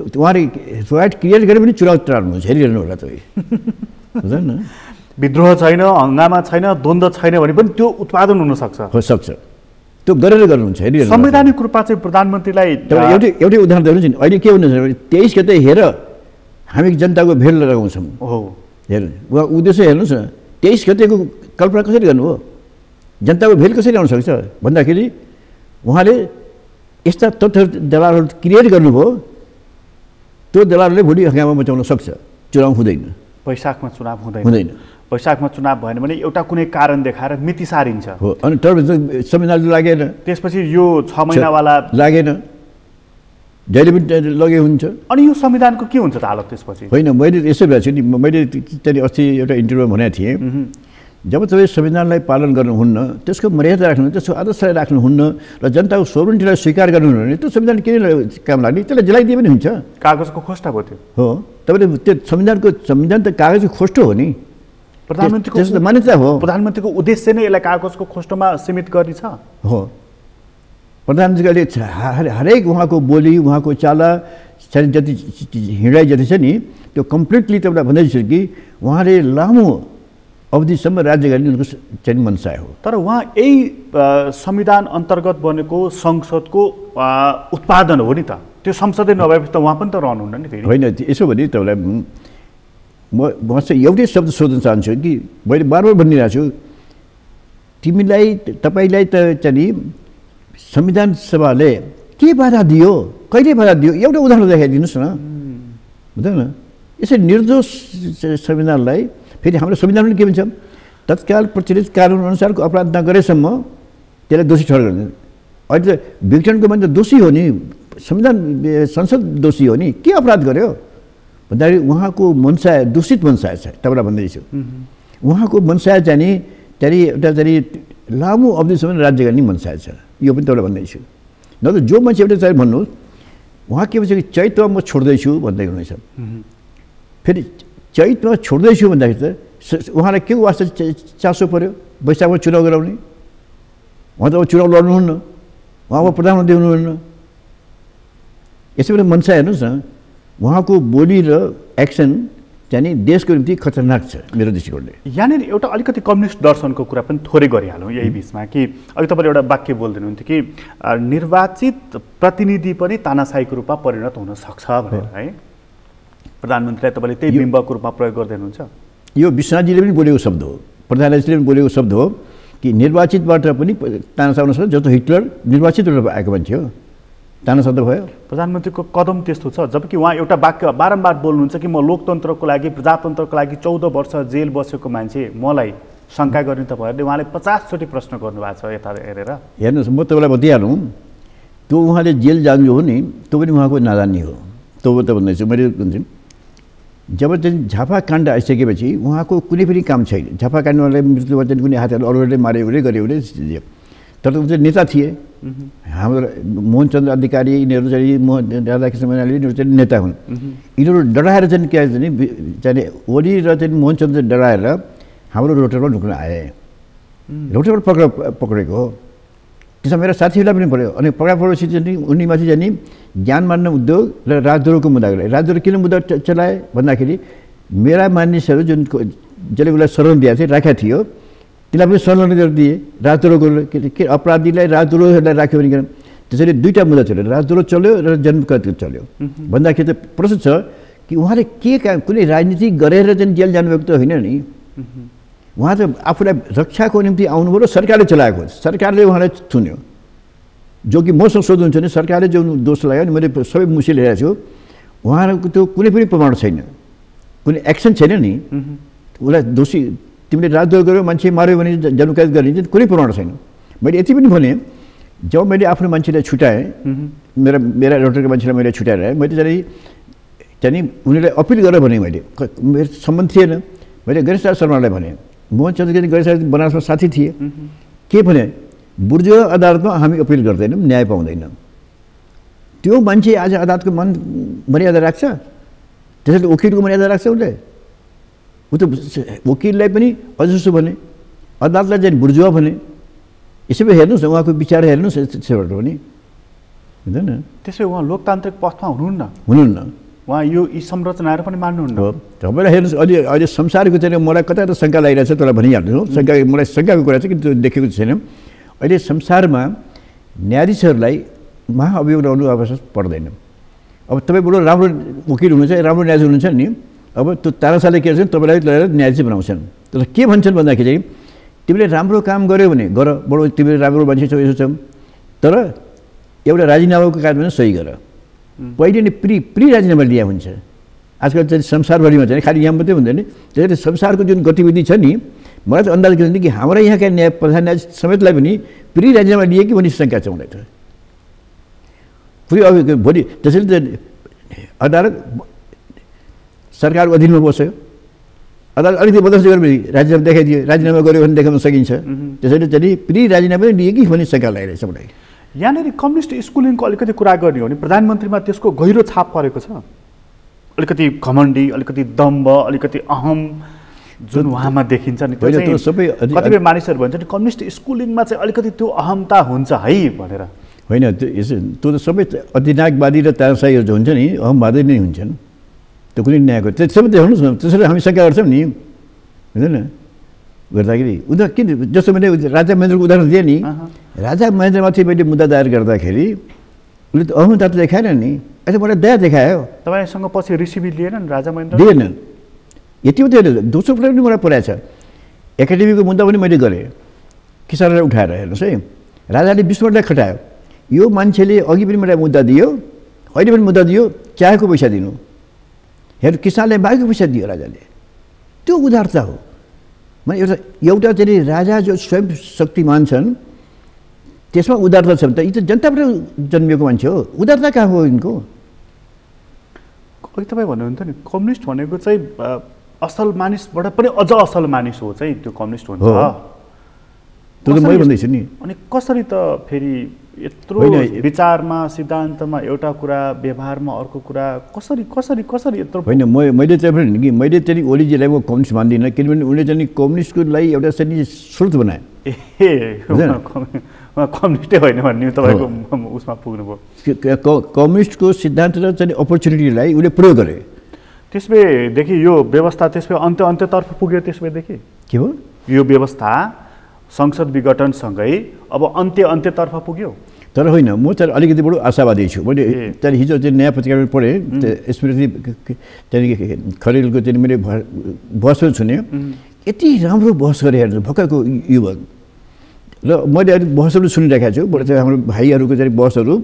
उहाँले राइट क्रिएट गरे पनि चुनाव टार्नुहुन्छ, हेरिरहनु होला तपाईँ, हुँदैन? विद्रोह छैन, हङ्गामा छैन, द्वन्द्व छैन भने पनि त्यो उत्पादन हुनसक्छ, सक्छ। त्यो गरेर गर्नुहुन्छ, हेरिरहनु। संवैधानिक रूपमा चाहिँ प्रधानमन्त्रीलाई एउटै उदाहरण दिनु नि। अहिले के हुनुहुन्छ भने 23 गते हेर हामी जनताको भिड लगाउँछौँ, हो हेर्नु उहाँ उद्देश्य हेर्नुहोस् न। 23 गतेको कल्पना कसरी गर्नु हो? जनताको भिड कसरी आउन सक्छ भन्दाखेरि उहाँले यस्ता तथ्य दलालहरू क्रिएट गर्नुभयो, त्यो दलालले भोलि हङ्गामा मचाउन सक्छ, चुनाव हुँदैन। वैशाखमा चुनाव हुँदैन। वैशाखमा चुनाव भएन भने एउटा कुनै कारण देखाएर मिति सारिन्छ, हो। अनि तर संविधान लागेन, त्यसपछि यो 6 महिनावाला लागेन, जहिले पनि लगे हुन्छ। अनि यो संविधानको के हुन्छ त हालत त्यसपछि? होइन, मैले यसो भएको छु नि, मैले त्यहाँनिर अस्ति एउटा इन्टरभ्यूमा भनेको थिएँ, जब तपाईँ संविधानलाई पालन गर्नुहुन्न, त्यसको मर्यादा राख्नु, त्यसको आदर्शलाई राख्नुहुन्न र जनताको सोभरेन्टीलाई स्वीकार गर्नुहुन्न भने त्यो संविधान किन काम लाग्ने? त्यसलाई जलाइदिए पनि हुन्छ। कागजको खोस्टा भयो त्यो, हो। तपाईँले त्यो संविधान त कागजको खोस्टो हो नि, प्रधानमन्त्रीको त्यसको त मान्यता हो। प्रधानमन्त्रीको उद्देश्य नै यसलाई कागजको खोस्टोमा सीमित गर्ने छ, हो। प्रधानमन्त्रीले हरेक उहाँको बोली, उहाँको चाला, जति हिँडाइ जति छ नि, त्यो कम्प्लिटली तपाईँलाई भन्दैछु कि उहाँले लामो अवधिसम्म राज्य गर्ने उनको चाहिँ मनसाय हो। तर उहाँ यही संविधान अन्तर्गत बनेको संसदको उत्पादन हो नि त, त्यो संसदै नभएपछि त उहाँ पनि त रहनुहुन्न नि फेरि। होइन, यसो भने तपाईँलाई म चाहिँ एउटै शब्द सोध्न चाहन्छु कि मैले बारबार भनिरहेको छु, तपाईँलाई त चाहिँ संविधान सभाले के बाधा दियो, कहिले बाधा दियो, एउटा उदाहरण देखाइदिनुहोस् न, बुझ्दैन? यसरी निर्दोष संविधानलाई फेरि हाम्रो संविधान पनि के भन्छ, तत्काल प्रचलित कानुन अनुसारको अपराध नगरेसम्म त्यसलाई दोषी ठहर गर्ने। अहिले त भिक्टिमको मान्छे दोषी हो नि, संविधान संसद दोषी हो नि, के अपराध गर्यो भन्दाखेरि उहाँको मनसाय दूषित मनसाय छ। तपाईँलाई भन्दैछु उहाँको मनसाय चाहिँ नि त्यहाँनिर एउटा चाहिँ लामो अवधिसम्म राज्य गर्ने मनसाय छ, यो पनि तपाईँलाई भन्दैछु। न त जो मान्छे एउटा चाहिँ भन्नुहोस् उहाँ के भन्छ कि चैतमा म छोड्दैछु भन्दै हुनुहुन्छ, फेरि चैतमा छोड्दैछु भन्दाखेरि त उहाँलाई के वास्ता चासो पऱ्यो वैशाखमा चुनाव गराउने? उहाँ त अब चुनाव लड्नुहुन्न, उहाँ अब प्रधानमन्त्री हुनुहुन्न। यसै बेला मनसाय हेर्नुहोस् न, उहाँको बोली र एक्सन चाहिँ देशको निम्ति खतरनाक छ मेरो दृष्टिकोणले। यहाँनिर एउटा अलिकति कम्युनिस्ट दर्शनको कुरा पनि थोरै गरिहालौँ यही बिचमा कि अघि तपाईँले एउटा वाक्य बोलिदिनुहुन्थ्यो कि निर्वाचित प्रतिनिधि पनि तानाशाहीको रूपमा परिणत हुन सक्छ भनेर, है? प्रधानमन्त्रीलाई तपाईँले त्यही बिम्बको रूपमा प्रयोग गर्दै हुनुहुन्छ। यो विश्वनाथजीले पनि बोलेको शब्द हो, प्रधानमन्त्रीले पनि बोलेको शब्द हो कि निर्वाचितबाट पनि तानाशाह हुन सक्छ, जस्तो हिटलर निर्वाचितबाट आएको मान्छे हो, तानाशाह त भयो। प्रधानमन्त्रीको कदम त्यस्तो छ, जबकि उहाँ एउटा वाक्य बारम्बार बोल्नुहुन्छ कि म लोकतन्त्रको लागि प्रजातन्त्रको लागि 14 वर्ष जेल बसेको मान्छे, मलाई शङ्का गर्ने त भयो। उहाँले 50 चोटि प्रश्न गर्नुभएको छ यता हेरेर। हेर्नुहोस्, म तपाईँलाई भनिहालौँ, त्यो उहाँले जेल जानु हो नि, त्यो पनि उहाँको नादानी हो। त्यो त भन्दैछु मैले भन्छौँ, जब चाहिँ झापा काण्ड आइसकेपछि उहाँको कुनै पनि काम छैन। झापा काण्डलाई मृत्युमा चाहिँ कुनै हातहरू अरूहरूले मारे उरे गरे उरे, तर उनी चाहिँ नेता थिए। हाम्रो मोहनचन्द्र अधिकारी यिनीहरू चाहिँ राधाकृष्ण मैनाली यिनीहरू चाहिँ नेता हुन्। यिनीहरू डराएर चाहिँ के चाहिँ ओली र चाहिँ मोहनचन्द्र डराएर हाम्रो रोटरमा ढुक्न आए, रोटरमा पक्रेको हो। त्यसमा मेरा साथीहरूलाई पनि पऱ्यो, अनि पक्रा परेपछि चाहिँ उनीमाथि चाहिँ ज्यान मार्न उद्योग र राजद्रोहको मुद्दा गरे। राजद्रोह किन मुद्दा चलाए भन्दाखेरि मेरा मानिसहरू जुन जसले उसलाई शरण दिएको थियो, राखेको थियो, त्यसलाई पनि संलग्न गरिदिए राजद्रोहको। के अपराधीलाई राजद्रोहलाई राख्यो भने त्यसरी दुईवटा मुद्दा चल्यो, राजद्रोह चल्यो र जन्मकत चल्यो। भन्दाखेरि त प्रश्न छ कि उहाँले के कुनै राजनीति गरेर चाहिँ जेल जानुभएको त होइन नि, उहाँ त आफूलाई रक्षाको निम्ति आउनुभयो र सरकारले चलाएको, सरकारले उहाँलाई थुन्यो। जो कि मसँग सोध्नुहुन्छ भने सरकारले जो दोष लगायो नि, मैले सबै मुसी लिएको छु, उहाँहरूको त्यो कुनै पनि प्रमाण छैन, कुनै एक्सन छैन नि। उसलाई दोषी तिमीले राजद्रोह गर्यो, मान्छे माऱ्यो भने जन्मकैद गरिन्छ, कुनै प्रमाण छैन। मैले यति पनि भने, जब मैले आफ्नो मान्छेलाई छुट्याएँ, मेरा रोटरको मान्छेलाई मैले छुट्याएर मैले चाहिँ उनीहरूलाई अपिल गरेर भने, मैले मेरो सम्बन्ध थिएन, मैले गणेशराज शर्मालाई भने, मोहनचन्द्र गणेशराज बनारसमा साथी थिए, के भने बुर्जुवा अदालतमा हामी अपिल गर्दैनौँ, न्याय पाउँदैनौँ। त्यो मान्छे आज अदालतको मर्यादा राख्छ, त्यसैले वकिलको मर्यादा राख्छ उसले। ऊ त वकिललाई पनि अजसो भने, अदालतलाई चाहिँ बुर्जुवा भने। यसै हेर्नुहोस् न, उहाँको विचार हेर्नुहोस् त्यसबाट पनि, हुँदैन? त्यसै उहाँ लोकतान्त्रिक पथमा हुनुहुन्न। उहाँ यो यी संरचनाहरू पनि मान्नुहुन्न। तपाईँलाई हेर्नुहोस्, अहिले संसारको चाहिँ मलाई कता कता शङ्का लागिरहेको छ, त्यसलाई भनिहाल्नु। शङ्का मलाई शङ्काको कुरा चाहिँ किन त्यो देखेको छैन। अहिले संसारमा न्यायाधीशहरूलाई महाअभियोग लगाउनु आवश्यक पर्दैन। अब तपाईँ बरु राम्रो वकिल हुनुहुन्छ, राम्रो न्यायाधीश हुनुहुन्छ नि, अब त्यो तानाशाहले के गर्छन्, तपाईँलाई लगेर न्यायाधीश बनाउँछन्। तर के भन्छन् भन्दाखेरि चाहिँ तिमीले राम्रो काम गर्यो भने गर, बडो तिमीले राम्रो मान्छे छौ, यसो छौ, तर एउटा राजीनामाको कागज सही गर। पहिले नै प्री राजीनामा लिया हुन्छ। आजकल चाहिँ संसारभरिमा चाहिँ खालि यहाँ मात्रै हुँदैन, त्यसैले संसारको जुन गतिविधि छ नि, मलाई त अन्दाज गर्छ कि हाम्रा यहाँका प्रधान न्यायाधीश समेतलाई पनि प्री राजीनामा लिए कि भन्ने शङ्का छ मलाई त। फेरि अब भोलि त्यसैले त अदालत सरकारको अधीनमा बस्यो, अदालत अलिकति बदमासी गऱ्यो भने राजीनामा देखाइदियो, राजीनामा गऱ्यो भने देखाउन सकिन्छ। त्यसैले चाहिँ प्री राजीनामा लिए कि भन्ने शङ्का लागिरहेछ मलाई। यहाँनिर कम्युनिस्ट स्कुलिङको अलिकति कुरा गर्ने हो भने प्रधानमन्त्रीमा त्यसको गहिरो छाप परेको छ। अलिकति घमण्डी, अलिकति दम्भ, अलिकति अहम जुन उहाँमा देखिन्छ नि, त्यो सबै कतिपय मानिसहरू भन्छ नि कम्युनिस्ट स्कुलिङमा चाहिँ अलिकति त्यो अहमता हुन्छ है भनेर। होइन, त्यो त सबै अधिनायकवादी र तानाशाहीहरू जो हुन्छ नि, अहमवादी नै हुन्छन्। त्यो कुनै न्यायको त्यसो त हेर्नुहोस् न, त्यसरी हामी शङ्का गर्छौँ नि, हुँदैन? गर्दाखेरि उनीहरू किन जस्तो मैले राजा महेन्द्रको उदाहरण दिएँ नि राजा महेन्द्रमाथि मैले मुद्दा दायर गर्दाखेरि उसले त अहमता त देखाएन नि अहिले मलाई दया देखायो तपाईँसँग पछि रिसिभी लिएनन् राजा महेन्द्र दिएनन् यति मात्रै होइन दोस्रो पटक पनि मलाई परेको छ एकाडेमीको मुद्दा पनि मैले गरेँ किसानलाई उठाएर हेर्नुहोस् है राजाले विष्णुलाई खटायो यो मान्छेले अघि पनि मलाई मुद्दा दियो अहिले पनि मुद्दा दियो चाहेको पैसा दिनु हेर्नु किसानलाई मागेको पैसा दियो राजाले त्यो उदारता हो मैले एउटा चाहिँ राजा जो स्वयं शक्तिमान छन् त्यसमा उदारता छ भने त यी त जनताबाट जन्मिएको मान्छे हो उदारता कहाँ हो यिनको अघि तपाईँ भन्नुहुन्थ्यो नि कम्युनिस्ट भनेको चाहिँ असल मानिसबाट पनि अझ असल मानिस हो चाहिँ त्यो कम्युनिस्ट हुन्छ त्यो त मैले भन्दैछु नि अनि कसरी त फेरि यत्रो विचारमा सिद्धान्तमा एउटा कुरा व्यवहारमा अर्को कुरा कसरी कसरी कसरी यत्रो होइन मैले चाहिँ भने कि मैले चाहिँ ओलीजीलाई म कम्युनिस्ट मान्दिनँ किनभने उनले चाहिँ कम्युनिस्टकोलाई एउटा चाहिँ स्रोत बनाए कम्युनिस्टै होइन भन्ने तपाईँको उसमा पुग्नुभयो कम्युनिस्टको सिद्धान्त र चाहिँ अपर्च्युनिटीलाई उसले प्रयोग गरे त्यसबेदेखि यो व्यवस्था त्यसबे अन्त्यतर्फ पुग्यो त्यसबेदेखि के हो यो व्यवस्था संसद विघटनसँगै अब अन्त्यतर्फ पुग्यो तर होइन म चाहिँ अलिकति बडो आशावादी छु मैले त्यहाँ हिजो चाहिँ नयाँ पत्रिकामा पढेँ स्मृति त्यहाँदेखि खरेलको चाहिँ मैले बहस सुने यति राम्रो बहस गरे हेर्नु भर्खरको युवक र मैले अहिले बहसहरू सुनिरहेको छु बडो चाहिँ हाम्रो भाइहरूको चाहिँ बहसहरू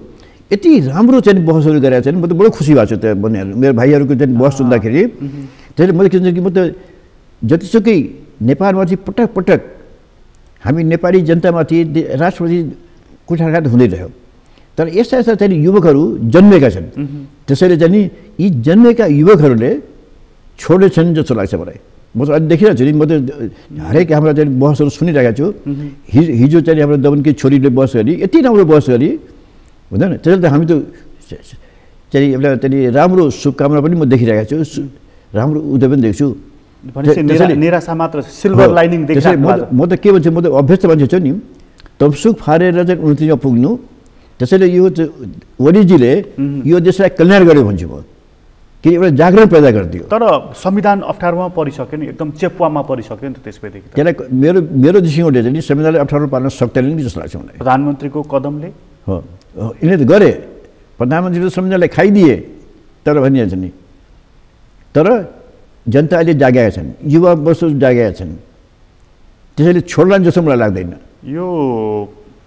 यति राम्रो चाहिँ बहसहरू गरेका छन् म त बडो खुसी भएको छु त्यहाँ भन्ने मेरो भाइहरूको चाहिँ बहस सुन्दाखेरि त्यसले मैले के भन्छ कि म त जतिसुकै नेपालमाथि पटक पटक हामी नेपाली जनतामाथि राष्ट्रपति कुठारघात हुँदै रह्यो तर यस्ता यस्ता चाहिँ युवकहरू जन्मेका छन् त्यसैले चाहिँ नि यी जन्मेका युवकहरूले छोडेछन् जस्तो लाग्छ मलाई म त अहिले देखिरहेको छु नि म त हरेक हाम्रो चाहिँ बहसहरू सुनिरहेको छु हिजो चाहिँ हाम्रो दमनकी छोरीले बहस गरी यति राम्रो बहस गरी हुँदैन त्यसैले त हामी त चाहिँ एउटा चाहिँ राम्रो शुभकामना पनि म देखिरहेको छु राम्रो उदय पनि देख्छु निराशा मात्र सिल्भर लाइनिङ देखिरहेको म त के भन्छु म त अभ्यस्त मान्छे छु नि तपसुक फारेर चाहिँ उन्नतिमा पुग्नु त्यसैले यो ओलीजीले यो देशलाई कल्याण गर्यो भन्छु म कि एउटा जागरण पैदा गरिदियो तर संविधान अप्ठ्यारोमा परिसक्यो नि एकदम चेपुवामा परिसक्यो नि त त्यसपछि त्यसलाई मेरो दृष्टिकोणले चाहिँ संविधानले अप्ठ्यारो पार्न सक्दैन नि जस्तो लाग्छ मलाई प्रधानमन्त्रीको कदमले हो यिनले त गरे प्रधानमन्त्रीले संविधानलाई खाइदिए तर भनिहाल्छ नि तर जनता अहिले जागेका छन् युवा वस्तु जागेका छन् त्यसैले छोड्लान् जस्तो मलाई लाग्दैन यो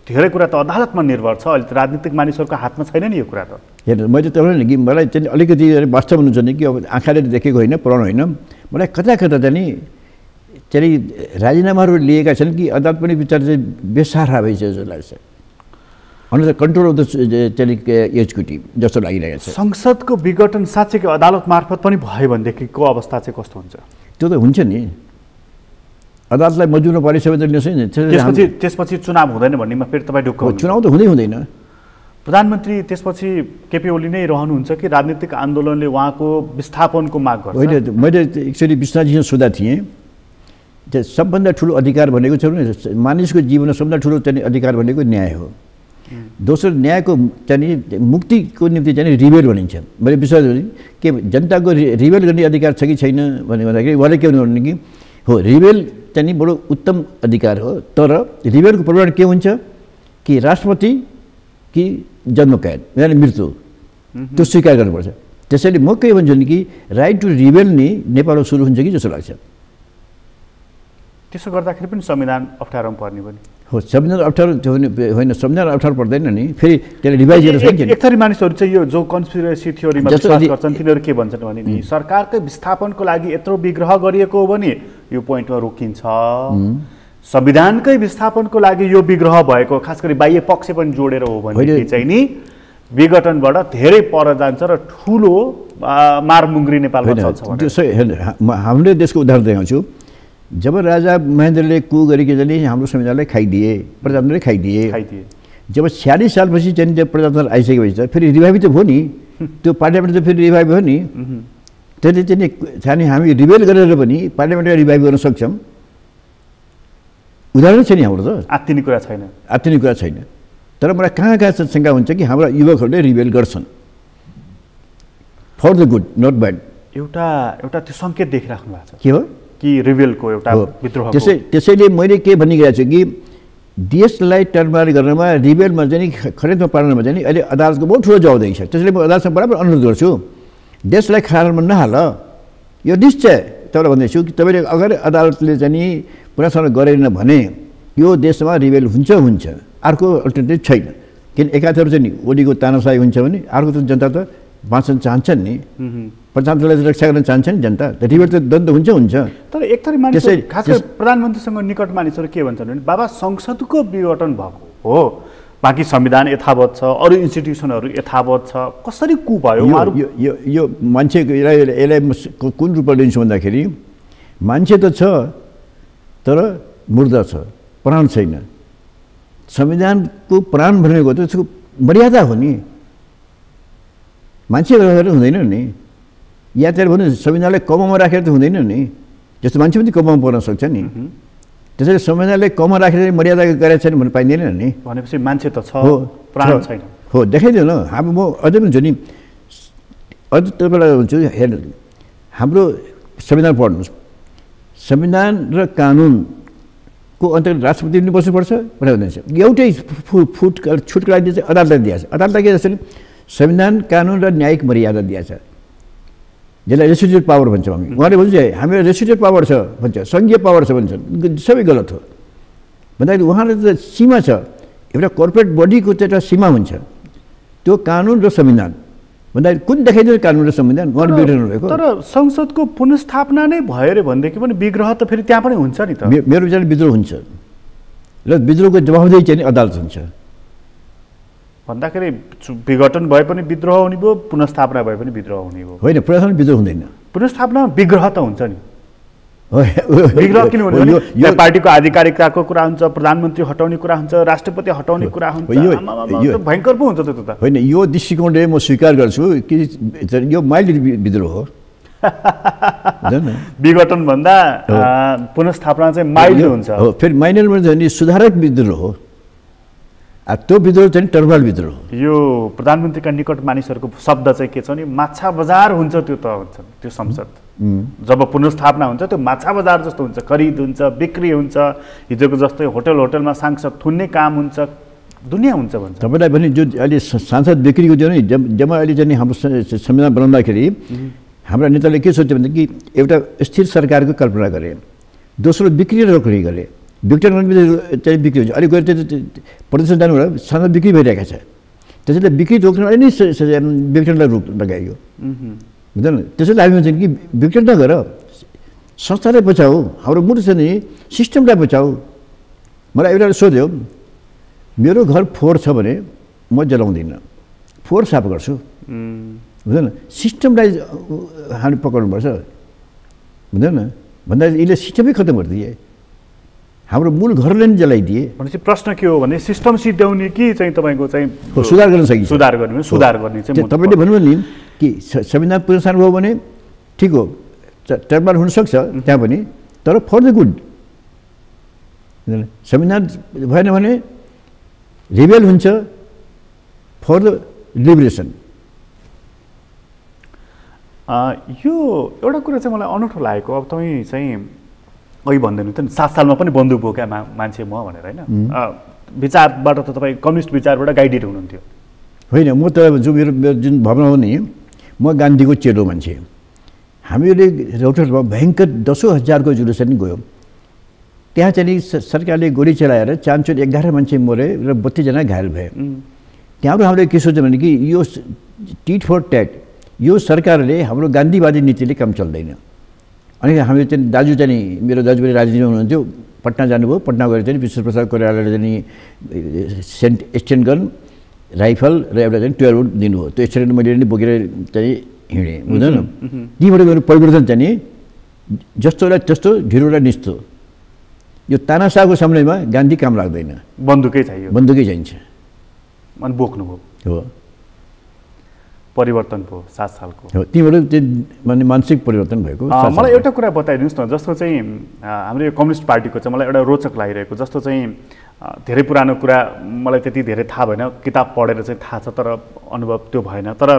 धेरै कुरा त अदालतमा निर्भर छ अहिले त राजनीतिक मानिसहरूको हातमा छैन नि यो कुरा त हेर्नु मैले त भने कि मलाई चाहिँ अलिकति वास्तव हुनुहुन्छ नि कि अब आँखाले देखेको होइन पढाउनु होइन मलाई कता कता चाहिँ राजीनामाहरू लिएका छन् कि अदालत पनि बिचरा चाहिँ बेसहारा भइसक्यो जस्तो लाग्छ अन्त कन्ट्रोल अफ द एक्जिक्युटिभ जस्तो लागिरहेको छ संसदको विघटन साँच्चैकै अदालत मार्फत पनि भयो भनेदेखिको अवस्था चाहिँ कस्तो हुन्छ त्यो त हुन्छ नि अदालतलाई मजुरमा परेछ भने त्यसपछि चुनाव हुँदैन भन्नेमा फेरि तपाईँ ढुक्क चुनाव त हुँदैन प्रधानमन्त्री त्यसपछि केपी ओली नै रहनुहुन्छ कि राजनीतिक आन्दोलनले उहाँको विस्थापनको माग गर्छ होइन मैले एक्चुअली विश्वनाथजीसँग सोधा थिएँ त्यो सबभन्दा ठुलो अधिकार भनेको छ भने मानिसको जीवनमा सबभन्दा ठुलो चाहिँ अधिकार भनेको न्याय हो दोस्रो न्यायको चाहिँ मुक्तिको निम्ति चाहिँ रिबेल भनिन्छ मैले विश्वास गरेँ के जनताको रिबेल गर्ने अधिकार छ कि छैन भन्ने भन्दाखेरि उहाँले के भन्नु भने कि हो रिबेल चाहिँ बडो उत्तम अधिकार हो तर रिबेलको परिमाण के हुन्छ कि राष्ट्रपति कि जन्मकैद यानि मृत्यु त्यो स्वीकार गर्नुपर्छ त्यसैले म के भन्छु नि कि राइट टु रिबेल नि नेपालमा सुरु हुन्छ कि जस्तो लाग्छ त्यसो गर्दाखेरि पनि संविधान अप्ठ्यारोमा पर्ने पनि हो संविधान अप्ठ्यारो होइन संविधान अप्ठ्यारो पर्दैन नि फेरि त्यसले रिभाइज गरेर सकिन्छ एक थरी मानिसहरू चाहिँ यो जो कन्स्पिरेसी थ्योरीमा विश्वास गर्छन् तिनीहरू के भन्छन् भने नि सरकारकै विस्थापनको लागि यत्रो विग्रह गरिएको हो भने यो पोइन्टमा रोकिन्छ संविधानकै विस्थापनको लागि यो विग्रह भएको खास गरी बाह्य पक्ष पनि जोडेर हो भने चाहिँ नि विघटनबाट धेरै पर जान्छ र ठुलो मारमुङ्ग्री नेपालमा चल्छ हामीले देशको उदाहरण देखाउँछु जब राजा महेन्द्रले कु गरेकी चाहिँ हाम्रो संविधानलाई खाइदिए प्रजातन्त्रले खाइदिए जब 46 सालपछि चाहिँ जब प्रजातन्त्र आइसकेपछि त फेरि रिभाइभ त भयो नि त्यो पार्लियामेन्ट त फेरि रिभाइभ भयो नि त्यसले चाहिँ हामी रिभेल गरेर पनि पार्लियामेन्टलाई रिभाइभ गर्न सक्छौँ उदाहरण छ नि हाम्रो त आत्तिने कुरा छैन तर मलाई कहाँ कहाँ शङ्का हुन्छ कि हाम्रा युवकहरूले रिभेल गर्छन् for the good not bad एउटा त्यो सङ्केत देखिराख्नु भएको छ के हो कि रिबेलको एउटा विद्रोह? त्यसैले मैले के भनिरहेको छु कि देशलाई टर्नओभर गर्नमा रिबेलमा चाहिँ खरिदमा पार्नमा चाहिँ अहिले अदालतको बहुत ठुलो जवाबदेही छ। त्यसैले म अदालतसँग बराबर अनुरोध गर्छु, देशलाई खरालमा नहाल। यो निश्चय तपाईँलाई भन्दैछु कि तपाईँले अगर अदालतले चाहिँ पुनर्स्थापना गरेन भने यो देशमा रिबेल हुन्छ, अर्को अल्टरनेटिभ छैन। किन एकातिर चाहिँ नि ओलीको तानाशाही हुन्छ भने अर्को त जनता त बाँच्न चाहन्छन् नि, प्रजातन्त्रलाई रक्षा गर्न चाहन्छन् नि जनता। त रिबेल त द्वन्द्व हुन्छ। तर एक थरी मानिसहरू खास गरी प्रधानमन्त्रीसँग निकट मानिसहरू के भन्छन् भने बाबा संसदको विघटन भएको हो, बाँकी संविधान यथावत छ, अरू इन्स्टिट्युसनहरू यथावत छ, कसरी कु भयो? यो मान्छेको यसलाई कुन रूपमा लिन्छु भन्दाखेरि मान्छे त छ तर मुर्दा छ, प्राण छैन। संविधानको प्राण भनेको त त्यसको मर्यादा हो नि, मान्छे गरेर हुँदैन नि। या त्यसले भन्नु संविधानलाई कमामा राखेर त हुँदैन नि, जस्तो मान्छे पनि कमामा पर्न सक्छ नि। त्यसैले संविधानलाई कमा राखेर मर्यादा गरेको छैन भन्नु पाइँदैन नि। भनेपछि मान्छे त छ, प्राण छैन। हो, देखाइदियो न। अब म अझै पनि छु नि, अझ तपाईँलाई भन्छु हेर्नु, हाम्रो संविधान पढ्नुहोस्। संविधान र कानुनको अन्तर्गत राष्ट्रपति पनि बस्नुपर्छ भनेर भनिन्छ। एउटै छुटको लागि चाहिँ अदालतले दिएको छ। अदालतले के जस्तो नि संविधान, कानुन र न्यायिक मर्यादा दिएको छ, जसलाई रेसिड्युअल पावर भन्छ। उहाँले भन्छ हामीलाई रेसिड्युअल पावर छ भन्छ, सङ्घीय पावर छ भन्छन्, सबै गलत हो। भन्दाखेरि उहाँले त सीमा छ, एउटा कर्पोरेट बडीको त एउटा सीमा हुन्छ, त्यो कानुन र संविधान भन्दाखेरि कुन देखाइदियो कानुन र संविधान उहाँले बिग्रिनु भएको। तर संसदको पुनर्स्थापना नै भयो अरे भनेदेखि पनि विग्रह त फेरि त्यहाँ पनि हुन्छ नि त। मेरो विचारले विद्रोह हुन्छ र विद्रोहको जवाबदेही चाहिँ अदालत हुन्छ। भन्दाखेरि विघटन भए पनि विद्रोह हुने भयो, पुनर्स्थापना भए पनि विद्रोह हुने भयो। होइन, पुनर्स्थापना विद्रोह हुँदैन। पुनर्स्थापनामा विग्रह त हुन्छ नि। विग्रह किन हुने भने यहाँ पार्टीको आधिकारिकताको कुरा हुन्छ, प्रधानमन्त्री हटाउने कुरा हुन्छ, राष्ट्रपति हटाउने कुरा हुन्छ, भयङ्कर पो हुन्छ त। होइन, यो दृष्टिकोणले म स्वीकार गर्छु कि यो माइल्ड विद्रोह हो। विघटन भन्दा पुनर्स्थापना चाहिँ माइल्ड हुन्छ। हो, फेरि माइनरमा चाहिँ सुधारक विद्रोह हो। त्यो विद्रोह चाहिँ टर्बल विद्रोह। यो प्रधानमन्त्रीका निकट मानिसहरूको शब्द चाहिँ के छ भने माछा बजार हुन्छ त्यो त हुन्छ त्यो संसद। जब पुनर्स्थापना हुन्छ त्यो माछा बजार जस्तो हुन्छ, खरिद हुन्छ, बिक्री हुन्छ, हिजोको जस्तै होटलमा सांसद थुन्ने काम हुन्छ, दुनियाँ हुन्छ भन्छ। तपाईँलाई भने जो अहिले सांसद बिक्रीको त्यो नि जब अहिले चाहिँ हाम्रो संविधान बनाउँदाखेरि हाम्रा नेताले के सोच्यो भनेदेखि एउटा स्थिर सरकारको कल्पना गरे, दोस्रो बिक्री रोक्ने गरे। विघटन चाहिँ बिक्री हुन्छ। अलिक गएर प्रदर्शन जानुबाट सांसद बिक्री भइरहेको छ, त्यसैले बिक्री रोक्नलाई नै विघटनलाई रोक लगाइयो, बुझ्दैन। त्यसैले हामी भन्छौँ कि विघटन नगर, संस्थालाई बचाऊ, हाम्रो मूल छ नि सिस्टमलाई बचाऊ। मलाई एउटा सोध्यो, मेरो घर फोहोर छ भने म जलाउँदिनँ, फोहोर साफ गर्छु, बुझ्दैन। सिस्टमलाई हामी पकाउनुपर्छ, बुझ्दैन। भन्दा यसले सिस्टमै खत्तम गरिदिए, हाम्रो मूल घरले नै जलाइदिए। भनेपछि प्रश्न के हो भने सिस्टम सिद्ध्याउने कि चाहिँ तपाईँको चाहिँ सुधार गर्न सकिन्छ। सुधार गर्ने चाहिँ तपाईँले भन्नुभयो नि कि संविधान पुनर्स्थापना भयो भने ठिक हो, टर्बल हुनसक्छ त्यहाँ पनि, तर फर द गुड। संविधान भएन भने रिबेल हुन्छ फर द लिबरेसन। यो एउटा कुरा चाहिँ मलाई अनौठो लागेको, अब तपाईँ चाहिँ अघि भन्दैन त 7 सालमा पनि बन्दुक बोका मान्छे म भनेर, होइन विचारबाट त तपाईँ कम्युनिस्ट विचारबाट गाइडेड हुनुहुन्थ्यो। होइन, म त भन्छु मेरो जुन भावना हो नि, म गान्धीको चेलो मान्छे। हामीले रौतहटमा भयङ्कर 10,000को जुलुस पनि गयो। त्यहाँ चाहिँ सरकारले गोली चलाएर चान्चोट 11 मान्छे मरे र 32 जना घायल भए। त्यहाँबाट हामीले के सोच्यो भने कि यो टिट फर ट्याट, यो सरकारले हाम्रो गान्धीवादी नीतिले काम चल्दैन। अनि हामीले चाहिँ दाजु चाहिँ मेरो दाजु पनि राजनीतिमा हुनुहुन्थ्यो, पटना जानुभयो। पटना गएर चाहिँ विश्व प्रसाद कोइरालाले चाहिँ स्टेन गन, राइफल र एउटा चाहिँ 12 बोल्ट दिनुभयो। त्यो स्टेन मैले नै बोकेर चाहिँ हिँडेँ, बुझ्दैन। त्यहीँबाट मेरो परिवर्तन चाहिँ जस्तोलाई त्यस्तो, ढिलोलाई निस्तो। यो तानाशाहको समयमा गान्धी काम लाग्दैन, बन्दुकै चाहियो, बन्दुकै चाहिन्छ। अनि बोक्नुभयो, हो परिवर्तन भयो 7 सालको। हो, तीबाट माने मानसिक परिवर्तन भएको। मलाई एउटा कुरा बताइदिनुहोस् न, जस्तो चाहिँ हाम्रो यो कम्युनिस्ट पार्टीको चाहिँ मलाई एउटा रोचक लागिरहेको, जस्तो चाहिँ धेरै पुरानो कुरा मलाई त्यति धेरै थाहा भएन, किताब पढेर चाहिँ थाहा छ तर अनुभव त्यो भएन। तर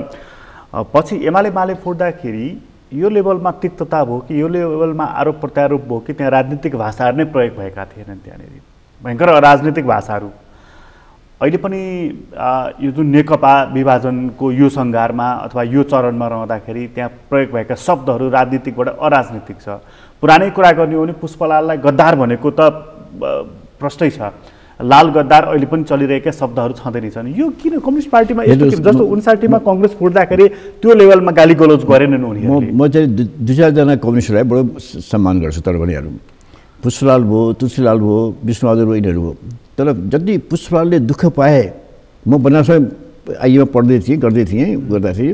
पछि एमाले माले फोड्दाखेरि यो लेभलमा तिक्तता भयो कि यो लेभलमा आरोप प्रत्यारोप भयो कि त्यहाँ राजनीतिक भाषाहरू नै प्रयोग भएका थिएनन् त्यहाँनिर भयङ्कर राजनीतिक भाषाहरू अहिले पनि यो जुन नेकपा विभाजनको यो सङ्घारमा अथवा यो चरणमा रहँदाखेरि त्यहाँ प्रयोग भएका शब्दहरू राजनीतिकबाट अराजनीतिक छ। पुरानै कुरा गर्ने हो भने पुष्पलाललाई गद्दार भनेको त प्रष्टै छ, लाल गद्दार अहिले पनि चलिरहेका शब्दहरू छँदै नै छन्। यो किन कम्युनिस्ट पार्टीमा जस्तो 59मा कङ्ग्रेस फुट्दाखेरि त्यो लेभलमा गाली गलौज गरेनन् उनीहरूले? म चाहिँ दुई चारजना कम्युनिस्टलाई बडो सम्मान गर्छु, तर उनीहरू पुष्पलाल भयो, तुलसीलाल भयो, विष्णुबहादुर भयो, यिनीहरू भयो। तर जति पुष्पलालले दुःख पाए, म बनारसमा आइमा पढ्दै थिएँ गर्दाखेरि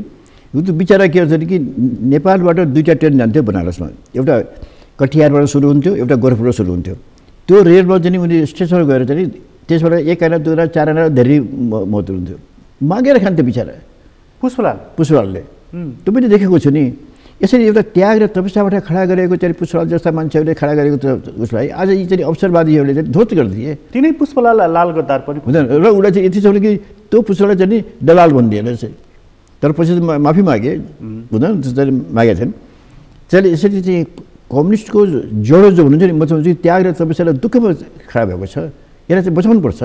यो त बिचरा के हुन्छ कि नेपालबाट दुईवटा ट्रेन जान्थ्यो बनारसमा, एउटा कटिहारबाट सुरु हुन्थ्यो, एउटा गोरखपुरबाट सुरु हुन्थ्यो। त्यो रेलमा चाहिँ उनी स्टेसनमा गएर चाहिँ त्यसबाट एक आना दुई आना चार आना धेरै महत्त्व हुन्थ्यो, मागेर खान्थ्यो बिचरा पुष्पलालले। त्यो पनि देखेको छु नि। यसरी एउटा त्याग र तपस्याबाट खडा गरेको चाहिँ पुष्पलाल जस्ता मान्छेहरूले खडा गरेको उसलाई आज यी चाहिँ अवसरवादीहरूले चाहिँ ध्वस्त गरिदिए। तिनै पुष्पलाल लाल गद्दार पनि हुँदैन र उसलाई चाहिँ यति छ कि त्यो पुष्पलाल चाहिँ नि दलाल बनिदिएन चाहिँ। तर पछि माफी मागे, हुँदैन त्यसरी मागेका थिएन। त्यसले यसरी चाहिँ कम्युनिस्टको जडो जो हुनुहुन्छ नि, म चाहिँ त्याग र तपस्यालाई दुःखमा खडा भएको छ, यसलाई चाहिँ बचाउनुपर्छ।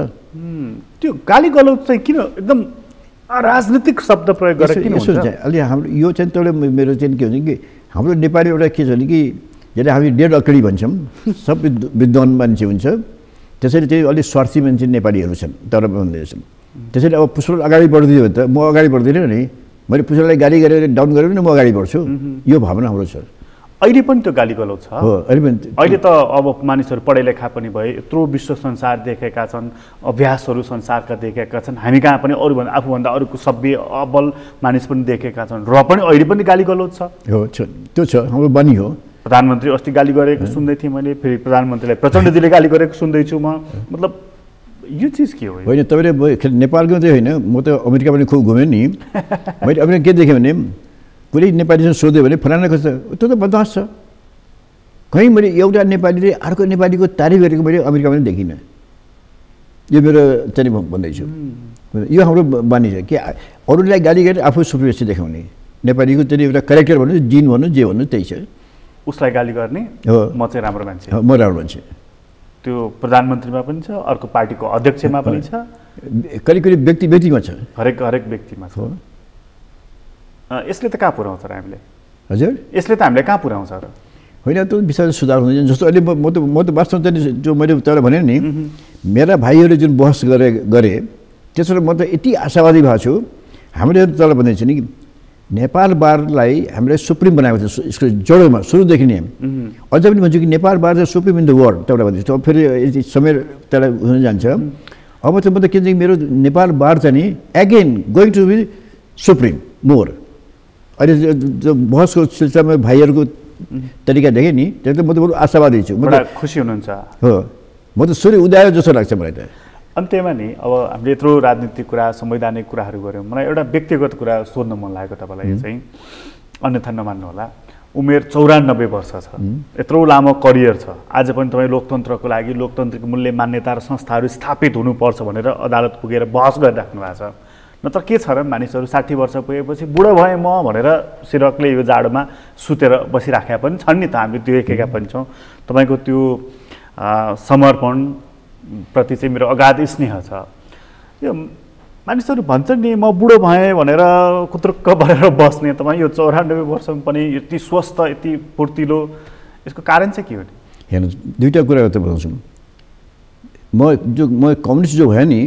त्यो गाली गलौज चाहिँ किन एकदम राजनीतिक शब्द प्रयोग गरेर किन हुन्छ? अलि हाम्रो यो चाहिँ तपाईँले मेरो चाहिँ के हुन्छ कि हाम्रो नेपाली एउटा के छ भने कि जसले हामी डेढ अकडी भन्छौँ, सब विद्वान मान्छे हुन्छ, त्यसरी चाहिँ अलिक स्वार्थी मान्छे नेपालीहरू छन् तर भन्दैछन्। त्यसरी अब पुष्पलाल अगाडि बढ्दियो भने त म अगाडि बढ्दिनँ नि, मैले पुष्पलाललाई गाली गरेर डाउन गरेर नि म अगाडि बढ्छु, यो भावना हाम्रो छ। अहिले पनि त्यो गाली गलौज छ। अहिले त अब मानिसहरू पढाइ लेखा पनि भए, यत्रो विश्व संसार देखेका छन्, अभ्यासहरू संसारका देखेका छन्, हामी कहाँ पनि अरूभन्दा आफूभन्दा अरूको सभ्य अबल मानिस पनि देखेका छन्, र पनि अहिले पनि गाली गलौज छ। हो त्यो छ, हाम्रो बानी हो। प्रधानमन्त्री अस्ति गाली गरेको सुन्दै थिएँ मैले, फेरि प्रधानमन्त्रीलाई प्रचण्डजीले गाली गरेको सुन्दैछु म। मतलब यो चिज के हो? होइन तपाईँले नेपालको चाहिँ होइन, म त अमेरिका पनि खुब घुमेँ नि। मैले अमेरिका के देखेँ भने कुनै नेपालीसँग सोध्यो भने फलाना कस्तो, त्यो त बदमास छ। कहीँ मैले एउटा नेपालीले अर्को नेपालीको तारिफ गरेको मैले अमेरिकामा पनि देखिनँ। यो मेरो चाहिँ भन्दैछु, यो हाम्रो बानी छ कि अरूलाई गाली गरेर आफू सुप्रिमेसी देखाउने। नेपालीको चाहिँ एउटा क्यारेक्टर भन्नु, जिन भन्नु, जे भन्नु त्यही छ। उसलाई गाली गर्ने हो, म चाहिँ राम्रो मान्छे, म राम्रो मान्छे। त्यो प्रधानमन्त्रीमा पनि छ, अर्को पार्टीको अध्यक्षमा पनि छ, करिब करिब व्यक्तिमा छ, हरेक व्यक्तिमा छ। यसले त कहाँ पुर्याउँछ र हामीले? हजुर, यसले त हामीलाई कहाँ पुर्याउँछ र? होइन, त्यो विषय सुधार हुँदैन। जस्तो अहिले म त वास्तवमा चाहिँ जो मैले तपाईँलाई भने नि, मेरा भाइहरूले जुन बहस गरे त्यसबाट म त यति आशावादी भएको छु। हामीले तपाईँलाई भन्दैछु नि, नेपाल बारलाई हामीले सुप्रिम बनाएको थियो, यसको जडोमा सुरुदेखि नै। अझ पनि भन्छु कि नेपाल बार चाहिँ सुप्रिम इन द वर्ल्ड, तपाईँलाई भन्दैछु। अब फेरि समय त्यसलाई हुन जान्छ। अब चाहिँ म त के चाहिँ मेरो नेपाल बार चाहिँ नि again going to be supreme more. अहिले जो बहसको सिलसिलामा भाइहरूको तरिका देखेँ नि, त्यसले म त बरु आशावादी छु। म त खुसी हुनुहुन्छ? हो, म त सूर्य उदायो जस्तो लाग्छ मलाई त। अन्त्यमा नि अब हामीले यत्रो राजनीतिक कुरा, संवैधानिक कुराहरू गऱ्यौँ, मलाई एउटा व्यक्तिगत कुरा सोध्न मन लागेको तपाईँलाई। यो चाहिँ अन्यथा नमान्नु होला, उमेर 94 वर्ष छ, यत्रो लामो करियर छ। आज पनि तपाईँ लोकतन्त्रको लागि, लोकतान्त्रिक मूल्य मान्यता र संस्थाहरू स्थापित हुनुपर्छ भनेर अदालत पुगेर बहस गरिराख्नु भएको छ। नत्र के छ र मानिसहरू 60 वर्ष पुगेपछि बुढो भएँ म भनेर सिरकले यो जाडोमा सुतेर बसिराखेका पनि छन् नि त, हामीले देखेका पनि छौँ। तपाईँको त्यो समर्पण प्रति चाहिँ मेरो अगाध स्नेह छ। यो मानिसहरू भन्छन् नि म बुढो भएँ भनेर कुत्रुक्क भरेर बस्ने, तपाईँ यो 94 वर्षमा पनि यति स्वस्थ, यति फुर्तिलो, यसको कारण चाहिँ के हो? हेर्नु, दुईवटा कुरा त बताउँछु। म कम्युनिस्ट जो भयो नि,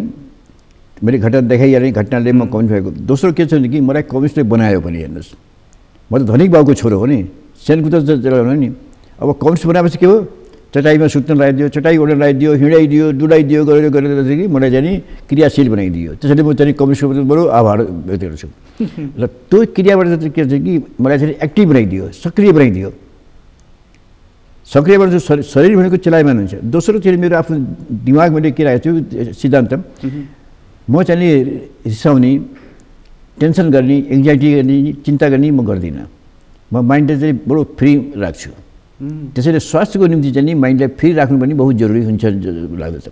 मैले घटना देखाइहालेँ, घटनाले म कम्युनिस्ट भएको। दोस्रो के छ भने कि मलाई कम्युनिस्टले बनायो पनि। हेर्नुहोस्, म त धनिक बाबुको छोरो हो नि, सानोको त चलाउनु नि। अब कम्युनिस्ट बनाएपछि के हो, चटाइमा सुत्न लगाइदियो, चटाइ ओढ्न लगाइदियो, हिँडाइदियो, डुलाइदियो, गरेर चाहिँ मलाई चाहिँ क्रियाशील बनाइदियो। त्यसैले म चाहिँ कम्युनिस्टको बडो आभार व्यक्त गर्छु। र त्यो क्रियाबाट चाहिँ के छ कि मलाई चाहिँ एक्टिभ बनाइदियो, सक्रिय बनाइदियो। सक्रियबाट चाहिँ शरीर भनेको चलायमान हुन्छ। दोस्रो चाहिँ मेरो आफ्नो दिमाग मैले के राखेको छु सिद्धान्त, म चाहिँ रिसाउने, टेन्सन गर्ने, एङ्जाइटी गर्ने, चिन्ता गर्ने म गर्दिनँ। म माइन्डलाई चाहिँ बडो फ्री राख्छु। त्यसैले स्वास्थ्यको निम्ति चाहिँ माइन्डलाई फ्री राख्नु पनि बहुत जरुरी हुन्छ लाग्दछ।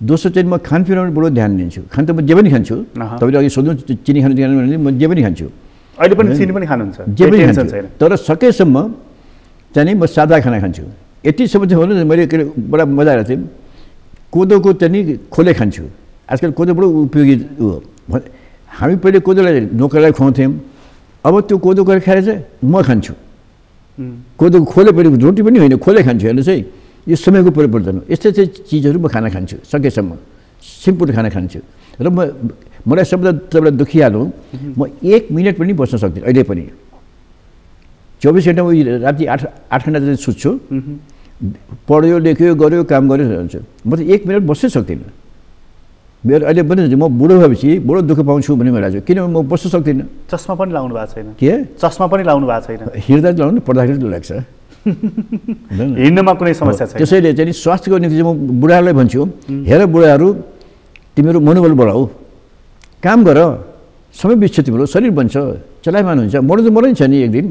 दोस्रो चाहिँ म खानपिनमा बडो ध्यान दिन्छु। खान त म जे पनि खान्छु। तपाईँले अघि सोध्नु चिनी खानु भने म जे पनि खान्छु। अहिले पनि चिनी पनि खानुहुन्छ? जे पनि टेन्सन खान्छु छैन। तर सकेसम्म चाहिँ नि म सादा खाना खान्छु। यतिसम्म चाहिँ भन्नु मैले बडा मजा आएको थियो। कोदोको चाहिँ नि खोले खान्छु। आजकल कोदो बडो उपयोगी हो। हामी पहिले कोदोलाई नोकरलाई खुवाउँथ्यौँ, अब त्यो कोदो गरेर खाएर चाहिँ म खान्छु। कोदोको खोले पहिले रोटी पनि होइन, खोले खान्छु। हेर्नुहोस् है, यो समयको परिवर्तन हो। यस्तै चाहिँ चिजहरू म खाना खान्छु सकेसम्म, सिम्पल खाना खान्छु। र मलाई सबभन्दा तपाईँलाई दुखिहाल्नु, म 1 मिनट पनि बस्न सक्दिनँ अहिले पनि। 24 घन्टा म राति 8 घन्टा चाहिँ सुत्छु, पढ्यो लेख्यो गर्यो काम गर्यो हुन्छ। म त 1 मिनट बस्नै सक्दिनँ। मेरो अहिले पनि म बुढो भएपछि बडो दुःख पाउँछु भन्ने भइरहेको छु, किनभने म बस्न सक्दिनँ। चस्मा पनि लाउनु भएको छैन? के चस्मा पनि लाउनु भएको छैन? हिँड्दा लाउनु, पढ्दाखेरि लाग्छ। हिँड्नमा कुनै समस्या छैन? त्यसैले चाहिँ स्वास्थ्यको निम्ति चाहिँ म बुढाहरूलाई भन्छु, हेर बुढाहरू, तिमीहरू मनोबल बढाऊ, काम गर, समय बित्छ, तिम्रो शरीर बन्छ, चलायमान हुन्छ, मर्नु त मर्नै छ नि एक दिन।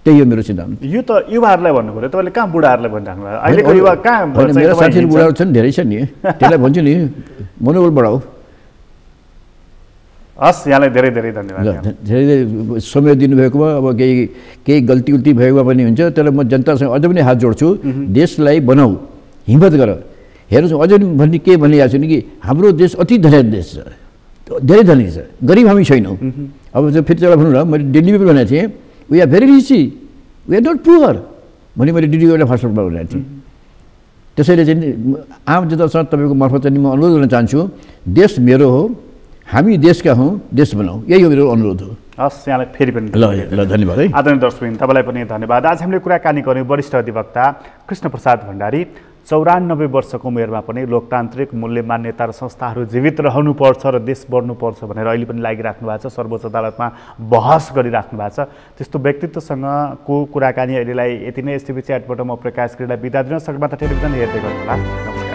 त्यही हो मेरो सिद्धान्त। यो त युवाहरूलाई भन्नु पऱ्यो, तपाईँले कहाँ बुढाहरूलाई भनिराख्नु भयो? अहिलेको युवा कहाँ? मेरो साथीहरू बुढाहरू छन्, धेरै छन् नि, त्यसलाई भन्छु नि मनोबल बढाऊ। हस्, यहाँलाई धेरै धेरै धन्यवाद। धेरै समय दिनुभएकोमा। अब केही गल्ती उल्टी भएको पनि हुन्छ, तर म जनतासँग अझ पनि हात जोड्छु, देशलाई बनाऊ, हिम्मत गर। हेर्नुहोस्, अझ पनि भन्ने के भनिरहेको छु नि कि हाम्रो देश अति धनी देश छ, धेरै धनी छ, गरिब हामी छैनौँ। अब फेरि त्यसलाई भनौँ न, मैले दिल्लीमा पनि भनेको थिएँ, we are very rich, we are not poor भने मैले दिल्लीको एउटा फास्टफुडमा भनेको थिएँ। त्यसैले चाहिँ आम जनतासँग तपाईँको मार्फत चाहिँ म अनुरोध गर्न चाहन्छु, देश मेरो हो, हामी देशका हौँ, देश बनाऊ, यही हो मेरो अनुरोध हो। हस्, यहाँलाई फेरि पनि ल धन्यवाद है। आदरणीय दर्शकवृन्द, तपाईँलाई पनि धन्यवाद। आज हामीले कुराकानी गऱ्यौँ वरिष्ठ अधिवक्ता कृष्णप्रसाद भण्डारी। 94 वर्षको उमेरमा पनि लोकतान्त्रिक मूल्य मान्यता र संस्थाहरू जीवित रहनुपर्छ र देश बढ्नुपर्छ भनेर अहिले पनि लागिराख्नु भएको छ। सर्वोच्च अदालतमा बहस गरिराख्नु भएको छ। त्यस्तो व्यक्तित्वसँगको कुराकानी अहिलेलाई यति नै। एसटिभी च्याटबाट म प्रकाश गृहलाई बिदा दिन। सगरमाथा टेलिभिजन हेर्दै गर्नुहोला। नमस्कार।